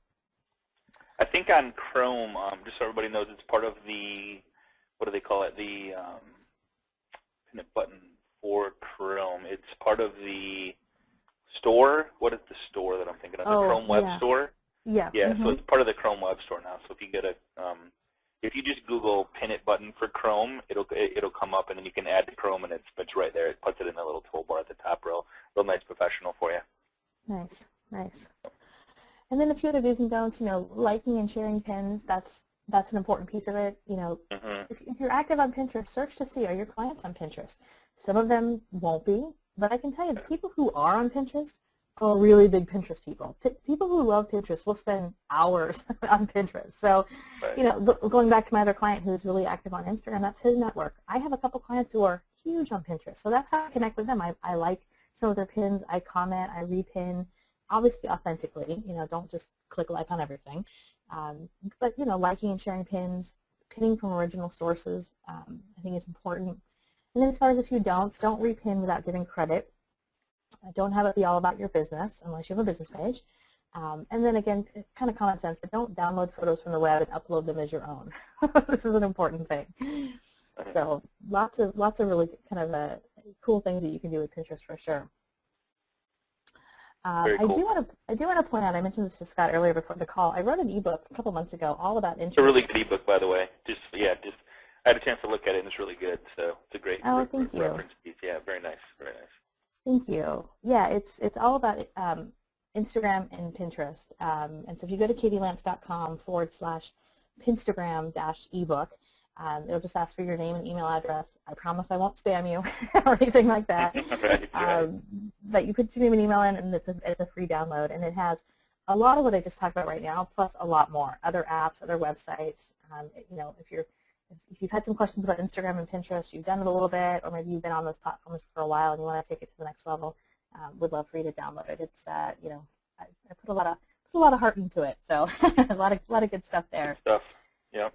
I think on Chrome, just so everybody knows, it's part of the, what do they call it, the Pin It button for Chrome. It's part of the store. What is the store that I'm thinking of? The Chrome Web Store? Yeah. Yeah, so it's part of the Chrome Web Store now. So if you get a, if you just Google Pin It button for Chrome, it'll come up, and then you can add to Chrome, and it's right there. It puts it in a little toolbar at the top, real nice, professional for you. Nice, nice. And then a few other do's and don'ts. You know, liking and sharing pins. That's an important piece of it. You know, if you're active on Pinterest, search to see, are your clients on Pinterest? Some of them won't be, but I can tell you the people who are on Pinterest are really big Pinterest people. People who love Pinterest will spend hours on Pinterest. So, you know, going back to my other client who's really active on Instagram, that's his network. I have a couple clients who are huge on Pinterest, so that's how I connect with them. I like some of their pins. I comment. I repin, obviously authentically. You know, don't just click like on everything. But, you know, liking and sharing pins, pinning from original sources, I think is important. And then as far as a few don'ts, don't repin without giving credit. Don't have it be all about your business unless you have a business page. And then again, kind of common sense, but don't download photos from the web and upload them as your own. This is an important thing. So lots of really kind of cool things that you can do with Pinterest for sure. Very cool. I do want to point out, I mentioned this to Scott earlier before the call. I wrote an ebook a couple months ago all about interest. It's a really good ebook, by the way. I had a chance to look at it, and it's really good. So it's a great reference piece. Yeah, very nice, very nice. Thank you. Yeah, it's all about Instagram and Pinterest. And so if you go to katielance.com/Pinstagram-ebook, It'll just ask for your name and email address. I promise I won't spam you or anything like that. Right. But you put your name and email in, and it's a free download, and it has a lot of what I just talked about right now, plus a lot more, other apps, other websites. You know, if you've had some questions about Instagram and Pinterest, you've done it a little bit, or maybe you've been on those platforms for a while and you want to take it to the next level, would love for you to download it. It's you know, I put a lot of heart into it, so a lot of good stuff there. Good stuff. Yep.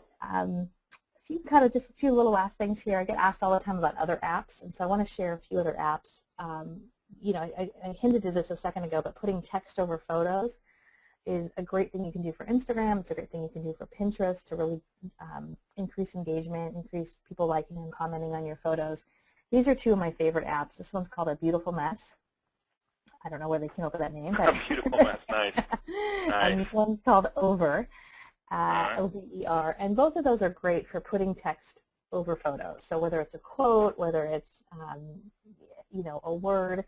Just a few little last things here. I get asked all the time about other apps, and so I want to share a few other apps. You know, I hinted to this a second ago, but putting text over photos is a great thing you can do for Instagram. It's a great thing you can do for Pinterest to really increase engagement, increase people liking and commenting on your photos. These are two of my favorite apps. This one's called A Beautiful Mess. I don't know where they came up with that name. But A Beautiful Mess, nice. And this one's called Over, O-V-E-R, and both of those are great for putting text over photos. So whether it's a quote, whether it's you know, a word.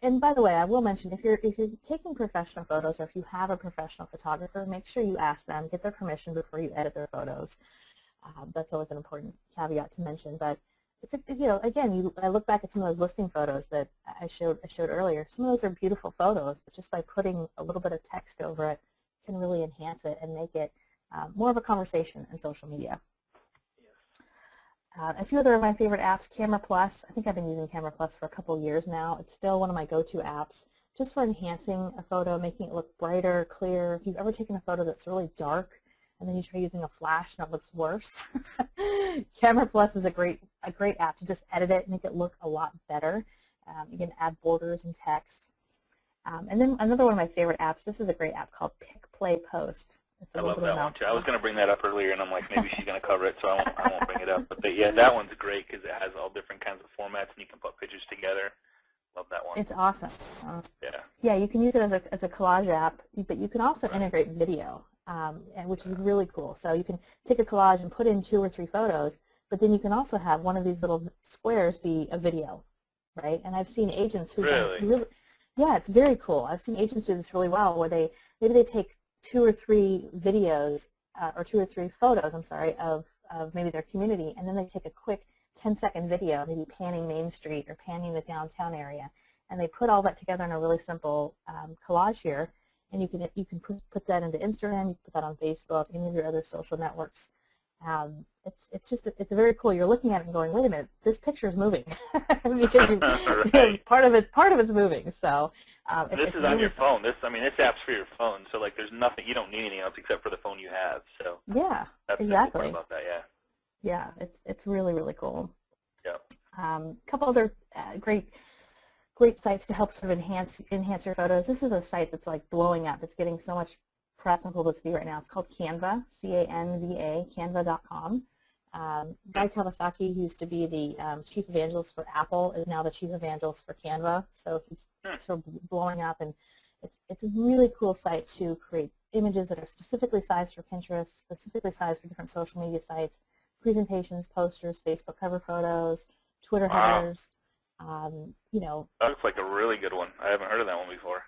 And by the way, I will mention, if you're taking professional photos, or if you have a professional photographer, make sure you ask them, get their permission before you edit their photos. That's always an important caveat to mention. But it's you know, again, I look back at some of those listing photos that I showed earlier. Some of those are beautiful photos, but just by putting a little bit of text over it can really enhance it and make it more of a conversation in social media. A few other of my favorite apps, Camera Plus. I think I've been using Camera Plus for a couple of years now. It's still one of my go-to apps just for enhancing a photo, making it look brighter, clearer. If you've ever taken a photo that's really dark and then you try using a flash and it looks worse, Camera Plus is a great app to just edit it and make it look a lot better. You can add borders and text. And then another one of my favorite apps, this is a great app called Pick, Play, Post. I love that one too. I was going to bring that up earlier, and I'm like, maybe she's going to cover it, so I won't bring it up. But yeah, that one's great because it has all different kinds of formats, and you can put pictures together. Love that one. It's awesome. Yeah, you can use it as a collage app, but you can also integrate video, which is really cool. So you can take a collage and put in 2 or 3 photos, but then you can also have one of these little squares be a video, right? And I've seen agents who yeah, it's very cool. I've seen agents do this really well, where maybe they take 2 or 3 videos or 2 or 3 photos, I'm sorry, of maybe their community, and then they take a quick 10-second video, maybe panning Main Street or panning the downtown area, and they put all that together in a really simple collage here, and you can put that into Instagram, you can put that on Facebook, any of your other social networks. It's very cool. You're looking at it and going, wait a minute, this picture is moving because right. part of it's moving. So this is on your phone. This app's for your phone. So like, there's nothing. You don't need anything else except for the phone you have. So yeah, that's exactly. the cool part about that. Yeah, it's really, really cool. Yeah. A couple other great sites to help sort of enhance your photos. This is a site that's like blowing up. It's getting so much press and publicity right now. It's called Canva, C-A-N-V-A, canva.com. Guy Kawasaki, who used to be the chief evangelist for Apple, is now the chief evangelist for Canva. So he's sort of blowing up, and it's a really cool site to create images that are specifically sized for Pinterest, specifically sized for different social media sites, presentations, posters, Facebook cover photos, Twitter headers. You know, that looks like a really good one. I haven't heard of that one before.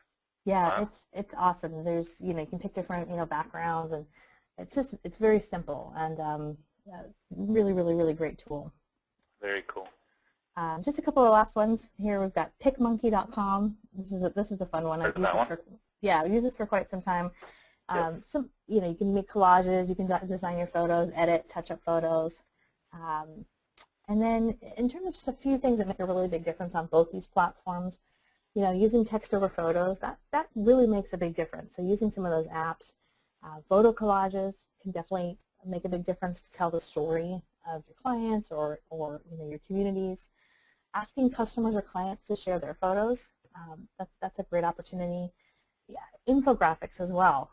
Yeah, wow. It's awesome. There's, you can pick different, backgrounds, and it's very simple, and really, really, really great tool. Very cool. Just a couple of last ones here. We've got pickmonkey.com. This is a fun one. I've used this for quite some time. Yep. You can make collages, you can design your photos, edit, touch up photos. And then in terms of just a few things that make a really big difference on both these platforms, using text over photos, that really makes a big difference. So using some of those apps, photo collages can definitely make a big difference to tell the story of your clients or your communities. Asking customers or clients to share their photos, that's a great opportunity. Yeah, infographics as well.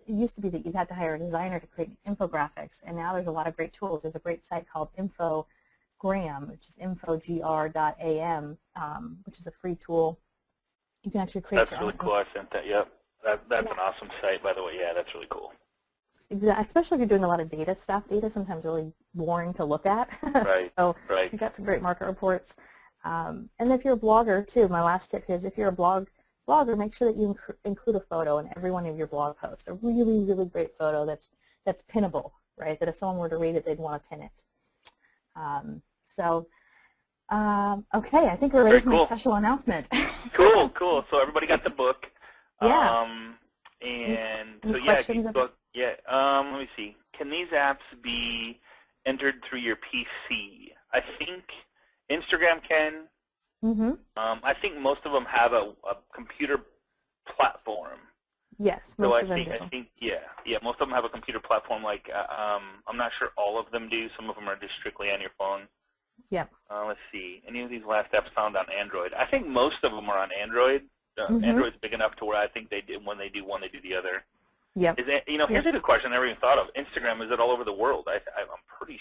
It used to be that you had to hire a designer to create infographics, and now there's a lot of great tools. There's a great site called Infogram, which is infogr.am, which is a free tool. You can actually create. That's really cool. I sent that. Yep, that's an awesome site, by the way. Yeah, that's really cool. Exactly. Especially if you're doing a lot of data stuff. Data sometimes really boring to look at. Right. Right. You've got some great market reports. And if you're a blogger too, my last tip here is if you're a blogger, make sure that you include a photo in every one of your blog posts. A really, really great photo that's that's pinnable, right? That if someone were to read it, they'd want to pin it. Okay, I think we're ready for my special announcement. Cool, cool. So everybody got the book. Yeah. And any so yeah, let me see. Can these apps be entered through your PC? I think Instagram can. Mm-hmm. I think most of them have a computer platform. Yes, most of them do. I think, yeah, most of them have a computer platform. Like, I'm not sure all of them do. Some of them are just strictly on your phone. Yep. Let's see. Any of these last apps found on Android? I think most of them are on Android. Android's big enough to where I think they do when they do one, they do the other. Yep. Is it, here's a good question I never even thought of. Instagram, is it all over the world? I'm pretty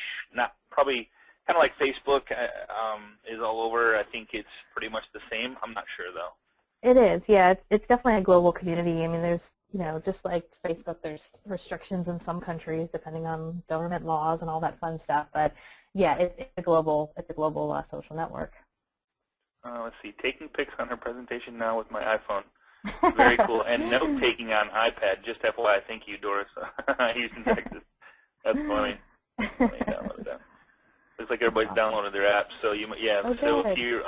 probably kind of like Facebook is all over. I think it's pretty much the same. I'm not sure though. It is, yeah. It's definitely a global community. I mean, there's, just like Facebook, there's restrictions in some countries depending on government laws and all that fun stuff. But yeah, it's a global social network. Let's see. Taking pics on her presentation now with my iPhone. Very cool. And note-taking on iPad. Just FYI, thank you, Doris. Houston, Texas. That's funny. Let me download that. Looks like everybody's downloaded their app. So if you,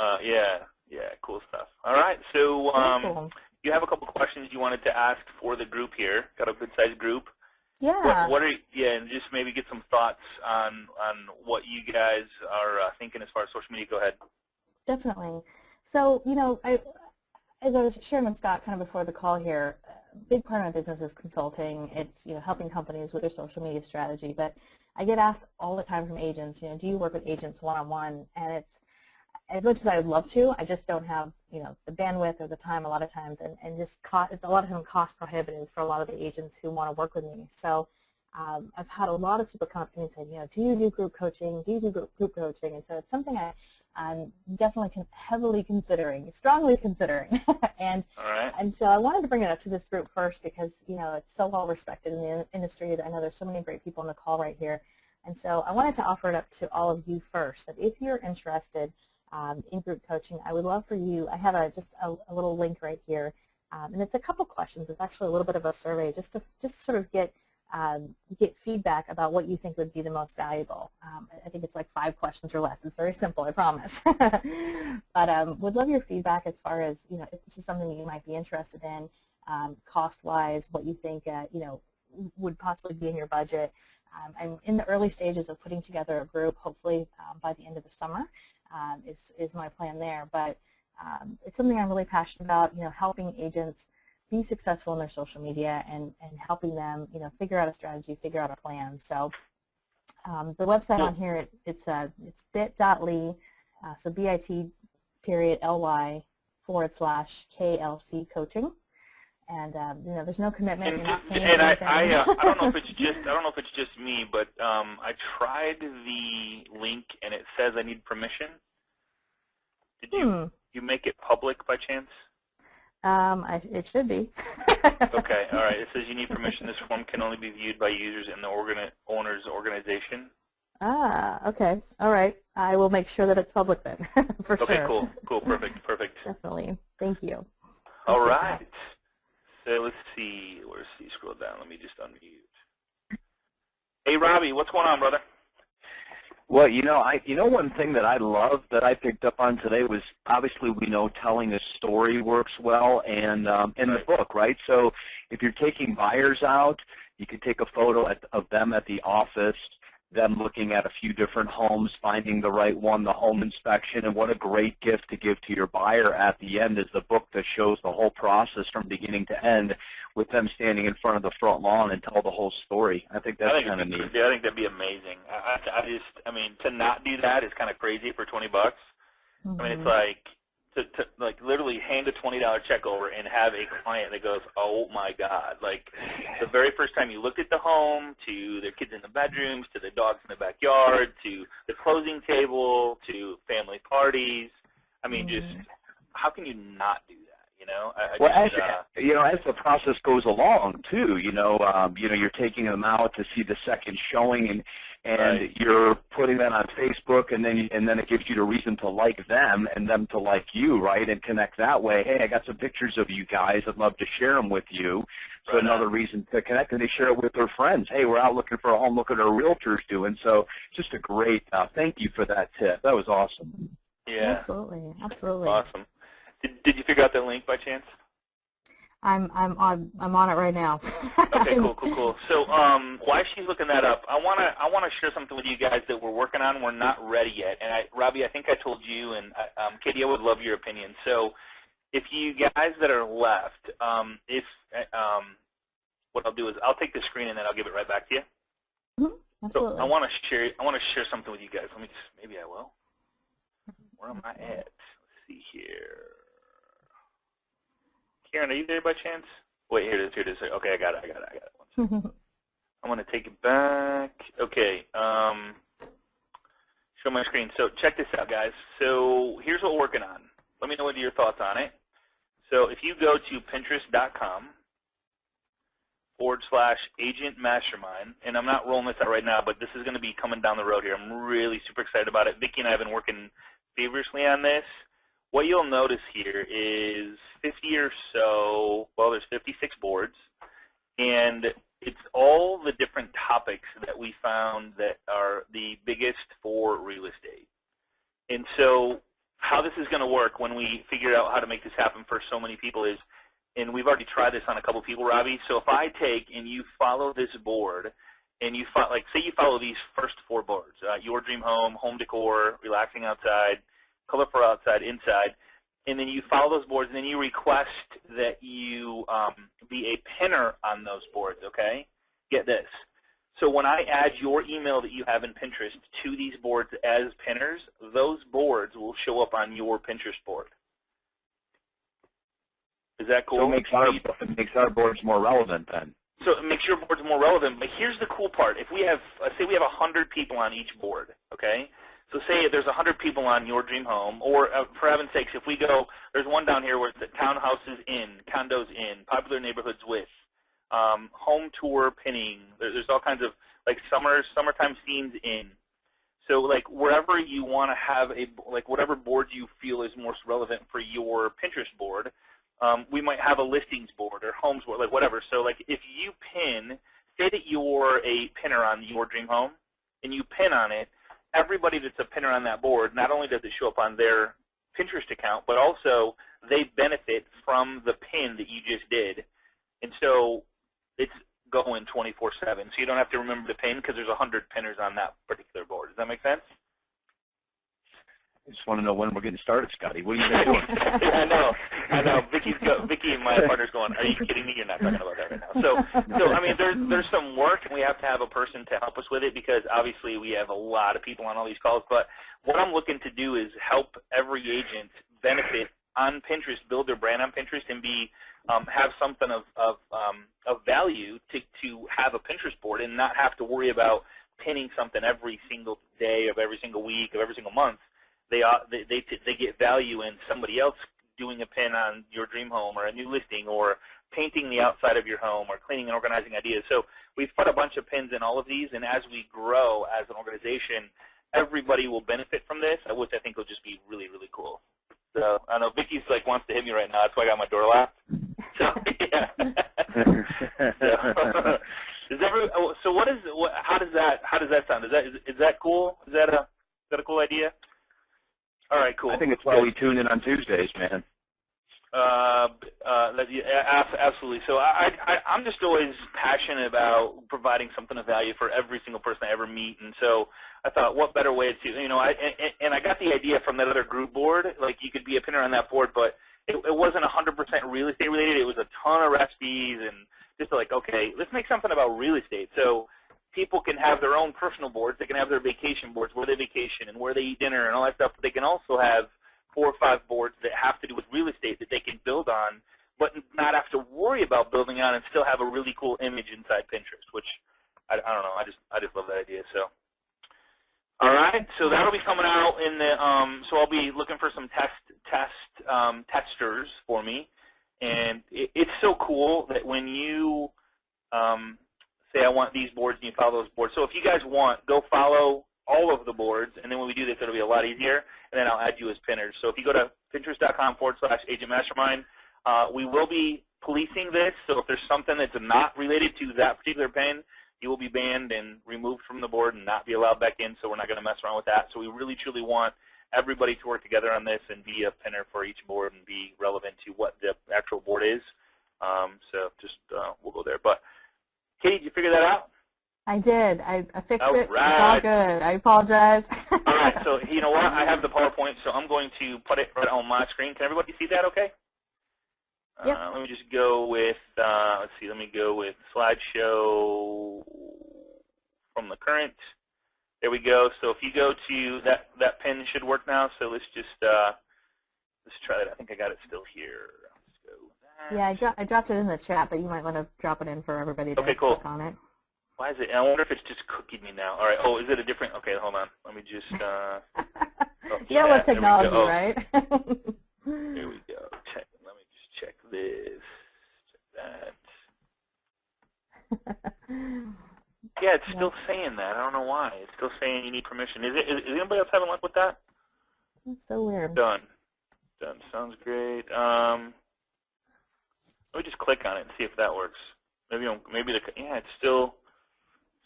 cool stuff. All right. So you have a couple questions you wanted to ask for the group here. Got a good-sized group. Yeah. And just maybe get some thoughts on what you guys are thinking as far as social media. Go ahead. Definitely. So, as I was sharing with Scott kind of before the call here, a big part of my business is consulting. It's, helping companies with their social media strategy. But I get asked all the time from agents, do you work with agents one-on-one? And it's, as much as I would love to, I just don't have, the bandwidth or the time a lot of times. And just it's a lot of them cost prohibitive for a lot of the agents who want to work with me. So I've had a lot of people come up to me and say, do you do group coaching? Do you do group coaching? And so it's something I'm definitely heavily considering, strongly considering. and so I wanted to bring it up to this group first because, it's so well respected in the industry. I know there's so many great people on the call right here. And so I wanted to offer it up to all of you first, that if you're interested in group coaching, I would love for you, I have just a little link right here. And it's a couple questions. It's actually a little bit of a survey just to sort of get feedback about what you think would be the most valuable. I think it's like 5 questions or less. It's very simple, I promise. But would love your feedback as far as, if this is something you might be interested in, cost-wise, what you think, would possibly be in your budget. I'm in the early stages of putting together a group, hopefully by the end of the summer is my plan there. But it's something I'm really passionate about, helping agents be successful in their social media and helping them, figure out a strategy, figure out a plan. So the website on here, it's bit.ly, so bit.ly/KLC coaching. And there's no commitment. You're not paying anything. I don't know if it's just me, but I tried the link and it says I need permission. Did you make it public by chance? It should be. Okay, all right. It says you need permission. This form can only be viewed by users in the owner's organization. Okay. All right. I will make sure that it's public then, for sure. Okay, cool. Perfect. Definitely. Thank you. All right. So let's see. Scroll down. Let me just unmute. Hey, Robbie, what's going on, brother? Well, one thing that I love that I picked up on today was obviously we know telling a story works well, and in the book, right? So if you're taking buyers out, you could take a photo of them at the office, them looking at a few different homes, finding the right one, the home inspection, and what a great gift to give to your buyer at the end is the book that shows the whole process from beginning to end with them standing in front of the front lawn and tell the whole story. I think that's kind of neat. I think that'd be amazing. I mean, to not do that is kind of crazy for $20. Mm-hmm. I mean, it's like to literally hand a $20 check over and have a client that goes, oh my God, like the very first time you looked at the home, to their kids in the bedrooms, to the dogs in the backyard, to the closing table, to family parties. I mean, just how can you not do that? As the process goes along too, you're taking them out to see the second showing, and right. you're putting that on Facebook, and then it gives you the reason to like them and them to like you, right, and connect that way. Hey, I got some pictures of you guys. I'd love to share them with you. So right another on. reason to connect, and they share it with their friends. Hey, we're out looking for a home. Look at our Realtors doing. So just a great thank you for that tip. That was awesome. Yeah. Absolutely. Absolutely. Awesome. Did you figure out that link by chance? I'm on it right now. Okay, cool. So while she's looking that up, I wanna share something with you guys that we're working on. We're not ready yet, and Robbie, I think I told you, and Katie, I would love your opinion. So if you guys that are left, what I'll do is I'll take the screen and then I'll give it right back to you. Mm-hmm. Absolutely. So I want to share something with you guys. Let me just, maybe I will. Where am I at? Let's see here. Karen, are you there by chance? Wait, here it is. Okay, I got it. I'm going to take it back. Okay, show my screen. So check this out, guys. So here's what we're working on. Let me know what your thoughts on it. So if you go to pinterest.com/agent mastermind, and I'm not rolling this out right now, but this is going to be coming down the road here. I'm really super excited about it. Vicki and I have been working feverishly on this. What you'll notice here is 50 or so, well, there's 56 boards, and it's all the different topics that we found that are the biggest for real estate. And so how this is going to work when we figure out how to make this happen for so many people is, and we've already tried this on a couple people, Robbie, so if I take and you follow this board, and you follow, like, say you follow these first 4 boards, your dream home, home decor, relaxing outside, colorful outside, inside, and then you follow those boards, and then you request that you be a pinner on those boards, okay? Get this. So when I add your email that you have in Pinterest to these boards as pinners, those boards will show up on your Pinterest board. Is that cool? So it makes our boards more relevant then. So it makes your boards more relevant, but here's the cool part. If we have, say we have 100 people on each board, okay? So say there's 100 people on your dream home, or for heaven's sakes, if we go, there's one down here where it's the townhouses in, condos in, popular neighborhoods with, home tour pinning. There's all kinds of like summertime scenes in. So like wherever you want to have whatever board you feel is most relevant for your Pinterest board, we might have a listings board or homes board, like whatever. So like if you pin, say that you're a pinner on your dream home, and you pin on it, everybody that's a pinner on that board, not only does it show up on their Pinterest account, but also they benefit from the pin that you just did. And so it's going 24/7. So you don't have to remember the pin because there's 100 pinners on that particular board. Does that make sense? I just want to know when we're getting started, Scotty. What are you doing? I know. Vicki and my partner's going, are you kidding me? You're not talking about that right now. So I mean, there's some work, and we have to have a person to help us with it because obviously we have a lot of people on all these calls. But what I'm looking to do is help every agent benefit on Pinterest, build their brand on Pinterest, and be have something of value to have a Pinterest board and not have to worry about pinning something every single day of every single week of every single month. They get value in somebody else doing a pin on your dream home or a new listing or painting the outside of your home or cleaning and organizing ideas. So we've put a bunch of pins in all of these, and as we grow as an organization, everybody will benefit from this, which I think will just be really, really cool. So I know Vicki's like wants to hit me right now. That's why I got my door locked. So yeah. How does that sound? Is that cool? Is that a cool idea? All right, cool. I think it's why we tune in on Tuesdays, man. Absolutely. So I'm just always passionate about providing something of value for every single person I ever meet, and so I thought, what better way to, I got the idea from that other group board, like you could be a pinner on that board, but it wasn't 100% real estate related. It was a ton of recipes and just like, okay, let's make something about real estate. So people can have their own personal boards. They can have their vacation boards, where they vacation and where they eat dinner and all that stuff. But they can also have 4 or 5 boards that have to do with real estate that they can build on, but not have to worry about building on and still have a really cool image inside Pinterest, which I don't know. I just love that idea. So, all right. So that'll be coming out in the. So I'll be looking for some testers for me, And it's so cool that when you say, I want these boards, and you follow those boards. So if you guys want, go follow all of the boards, and then when we do this, it'll be a lot easier, and then I'll add you as pinners. So if you go to pinterest.com/Agent Mastermind, we will be policing this, so if there's something that's not related to that particular pin, you will be banned and removed from the board and not be allowed back in, so we're not going to mess around with that. So we really, truly want everybody to work together on this and be a pinner for each board and be relevant to what the actual board is. So just we'll go there. But Katie, did you figure that out? I did. I fixed it. Right. It's all good. I apologize. All right. So you know what? I have the PowerPoint, so I'm going to put it right on my screen. Can everybody see that okay? Yep. Let me just go with, let's see, let me go with slideshow from the current. There we go. So if you go to that pin should work now. So let's just let's try that. I think I got it still here. Let's go with that. Yeah, I dropped it in the chat, but you might want to drop it in for everybody to click on it. Why is it? I wonder if it's just cooking me now. All right. Oh, is it a different? Okay, hold on. Let me just. Yeah, what technology, right? Here we go. Let me just check this. Check that. Yeah, it's still saying that. I don't know why. It's still saying you need permission. Is anybody else having luck with that? That's so weird. Done. Done. Sounds great. Let me just click on it and see if that works. Maybe yeah, it's still.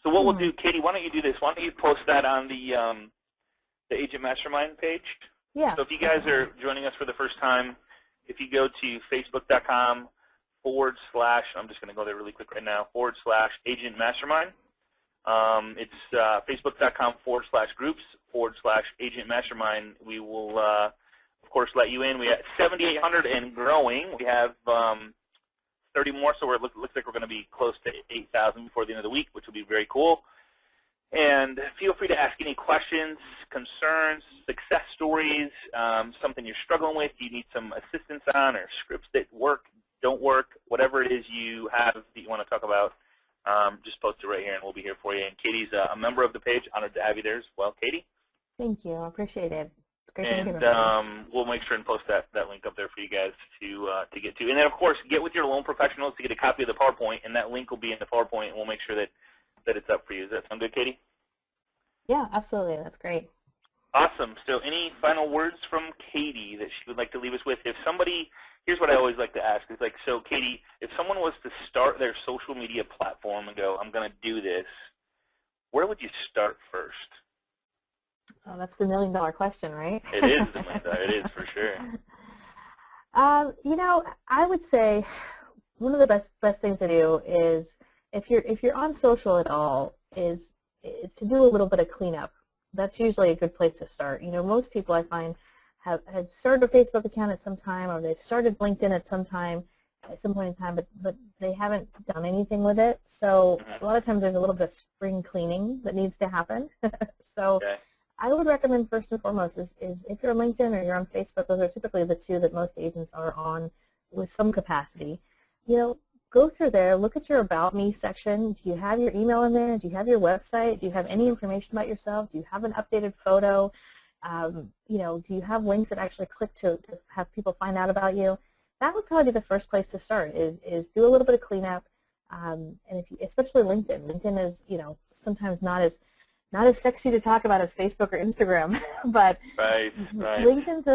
So what we'll do, Katie, why don't you do this? Why don't you post that on the Agent Mastermind page? Yeah. So if you guys are joining us for the first time, if you go to facebook.com/, I'm just going to go there really quick right now, /Agent Mastermind. It's facebook.com/groups/Agent Mastermind. We will, of course, let you in. We have 7,800 and growing. We have 30 more, so it looks like we're going to be close to 8,000 before the end of the week, which will be very cool. And feel free to ask any questions, concerns, success stories, something you're struggling with, you need some assistance on, or scripts that work, don't work, whatever it is you have that you want to talk about, just post it right here, and we'll be here for you. And Katie's a member of the page. Honored to have you there as well, Katie. Thank you. I appreciate it. It's great to meet And everybody. we'll make sure and post that link up there for you guys to get to. And then, of course, get with your loan professionals to get a copy of the PowerPoint, and that link will be in the PowerPoint, and we'll make sure that it's up for you. Does that sound good, Katie? Yeah, absolutely. That's great. Awesome. So any final words from Katie that she would like to leave us with? If somebody, here's what I always like to ask. It's like, so Katie, if someone was to start their social media platform and go, I'm going to do this, where would you start first? Oh, that's the million-dollar question, right? It is the $1,000,000. It is for sure. You know, I would say one of the best things to do is, if you're on social at all, is to do a little bit of cleanup. That's usually a good place to start. You know, most people I find have started a Facebook account at some time, or they've started LinkedIn at some point in time, but they haven't done anything with it. So a lot of times there's a little bit of spring cleaning that needs to happen. So Okay. I would recommend first and foremost is if you're on LinkedIn or you're on Facebook, those are typically the two that most agents are on with some capacity. You know, go through there, look at your About Me section. Do you have your email in there? Do you have your website? Do you have any information about yourself? Do you have an updated photo? You know, do you have links that actually click to have people find out about you? That would probably be the first place to start, is do a little bit of cleanup. And especially LinkedIn. LinkedIn is, you know, sometimes not as sexy to talk about as Facebook or Instagram, but Right. LinkedIn's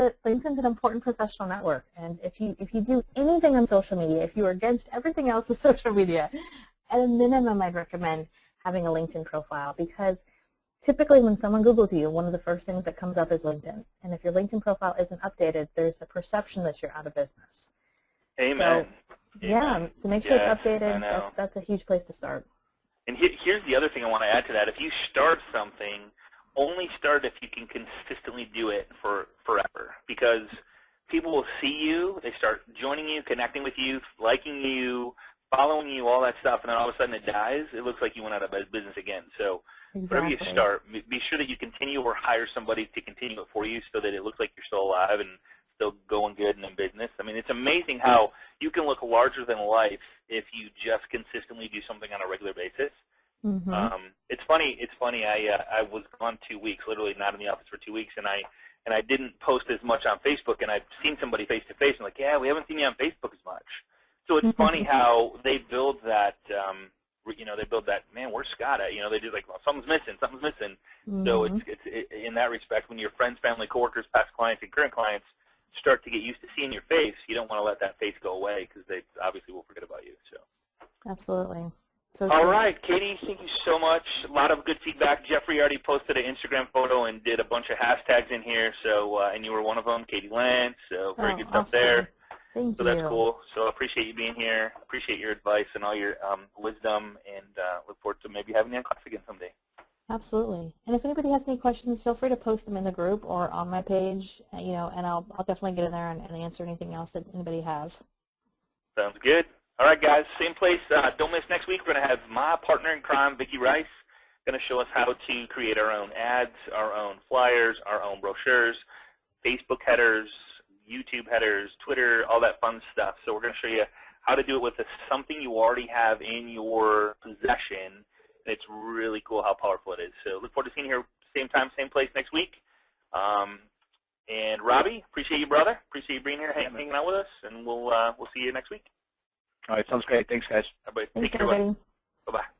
an important professional network. And if you do anything on social media, if you are against everything else with social media, at a minimum, I'd recommend having a LinkedIn profile, because typically when someone Googles you, one of the first things that comes up is LinkedIn. And if your LinkedIn profile isn't updated, there's the perception that you're out of business. Amen. So, yeah, so make sure it's updated. That's a huge place to start. And here's the other thing I want to add to that. If you start something, only start if you can consistently do it for forever, because people will see you, they start joining you, connecting with you, liking you, following you, all that stuff, and then all of a sudden it dies. It looks like you went out of business again. So wherever you start, be sure that you continue or hire somebody to continue it for you so that it looks like you're still alive and still going good and in business. I mean, it's amazing how you can look larger than life if you just consistently do something on a regular basis. It's funny. I was gone 2 weeks, literally not in the office for 2 weeks, and I and I didn't post as much on Facebook, and I've seen somebody face-to-face, and like, yeah, we haven't seen you on Facebook as much. So it's funny how they build that, they build that, man, where's Scott at? They do like, well, something's missing. So it's in that respect, when your friends, family, coworkers, past clients, and current clients start to get used to seeing your face, you don't want to let that face go away because they obviously will forget about you. So. Absolutely. So all right, Katie, thank you so much. A lot of good feedback. Jeffrey already posted an Instagram photo and did a bunch of hashtags in here, so and you were one of them, Katie Lance, so very good stuff there. Thank you. So that's cool. So I appreciate you being here. Appreciate your advice and all your wisdom, and look forward to maybe having you on class again someday. Absolutely. And if anybody has any questions, feel free to post them in the group or on my page, and I'll definitely get in there and answer anything else that anybody has. Sounds good. All right, guys, same place. Don't miss next week. We're going to have my partner in crime, Vicki Rice, going to show us how to create our own ads, our own flyers, our own brochures, Facebook headers, YouTube headers, Twitter, all that fun stuff. So we're going to show you how to do it with something you already have in your possession. It's really cool how powerful it is. So look forward to seeing you here same time, same place next week. And Robbie, appreciate you, brother. Appreciate you being here, hanging out with us, and we'll see you next week. All right, sounds great. Thanks, guys. Everybody, Thanks, take care. everybody. Bye-bye.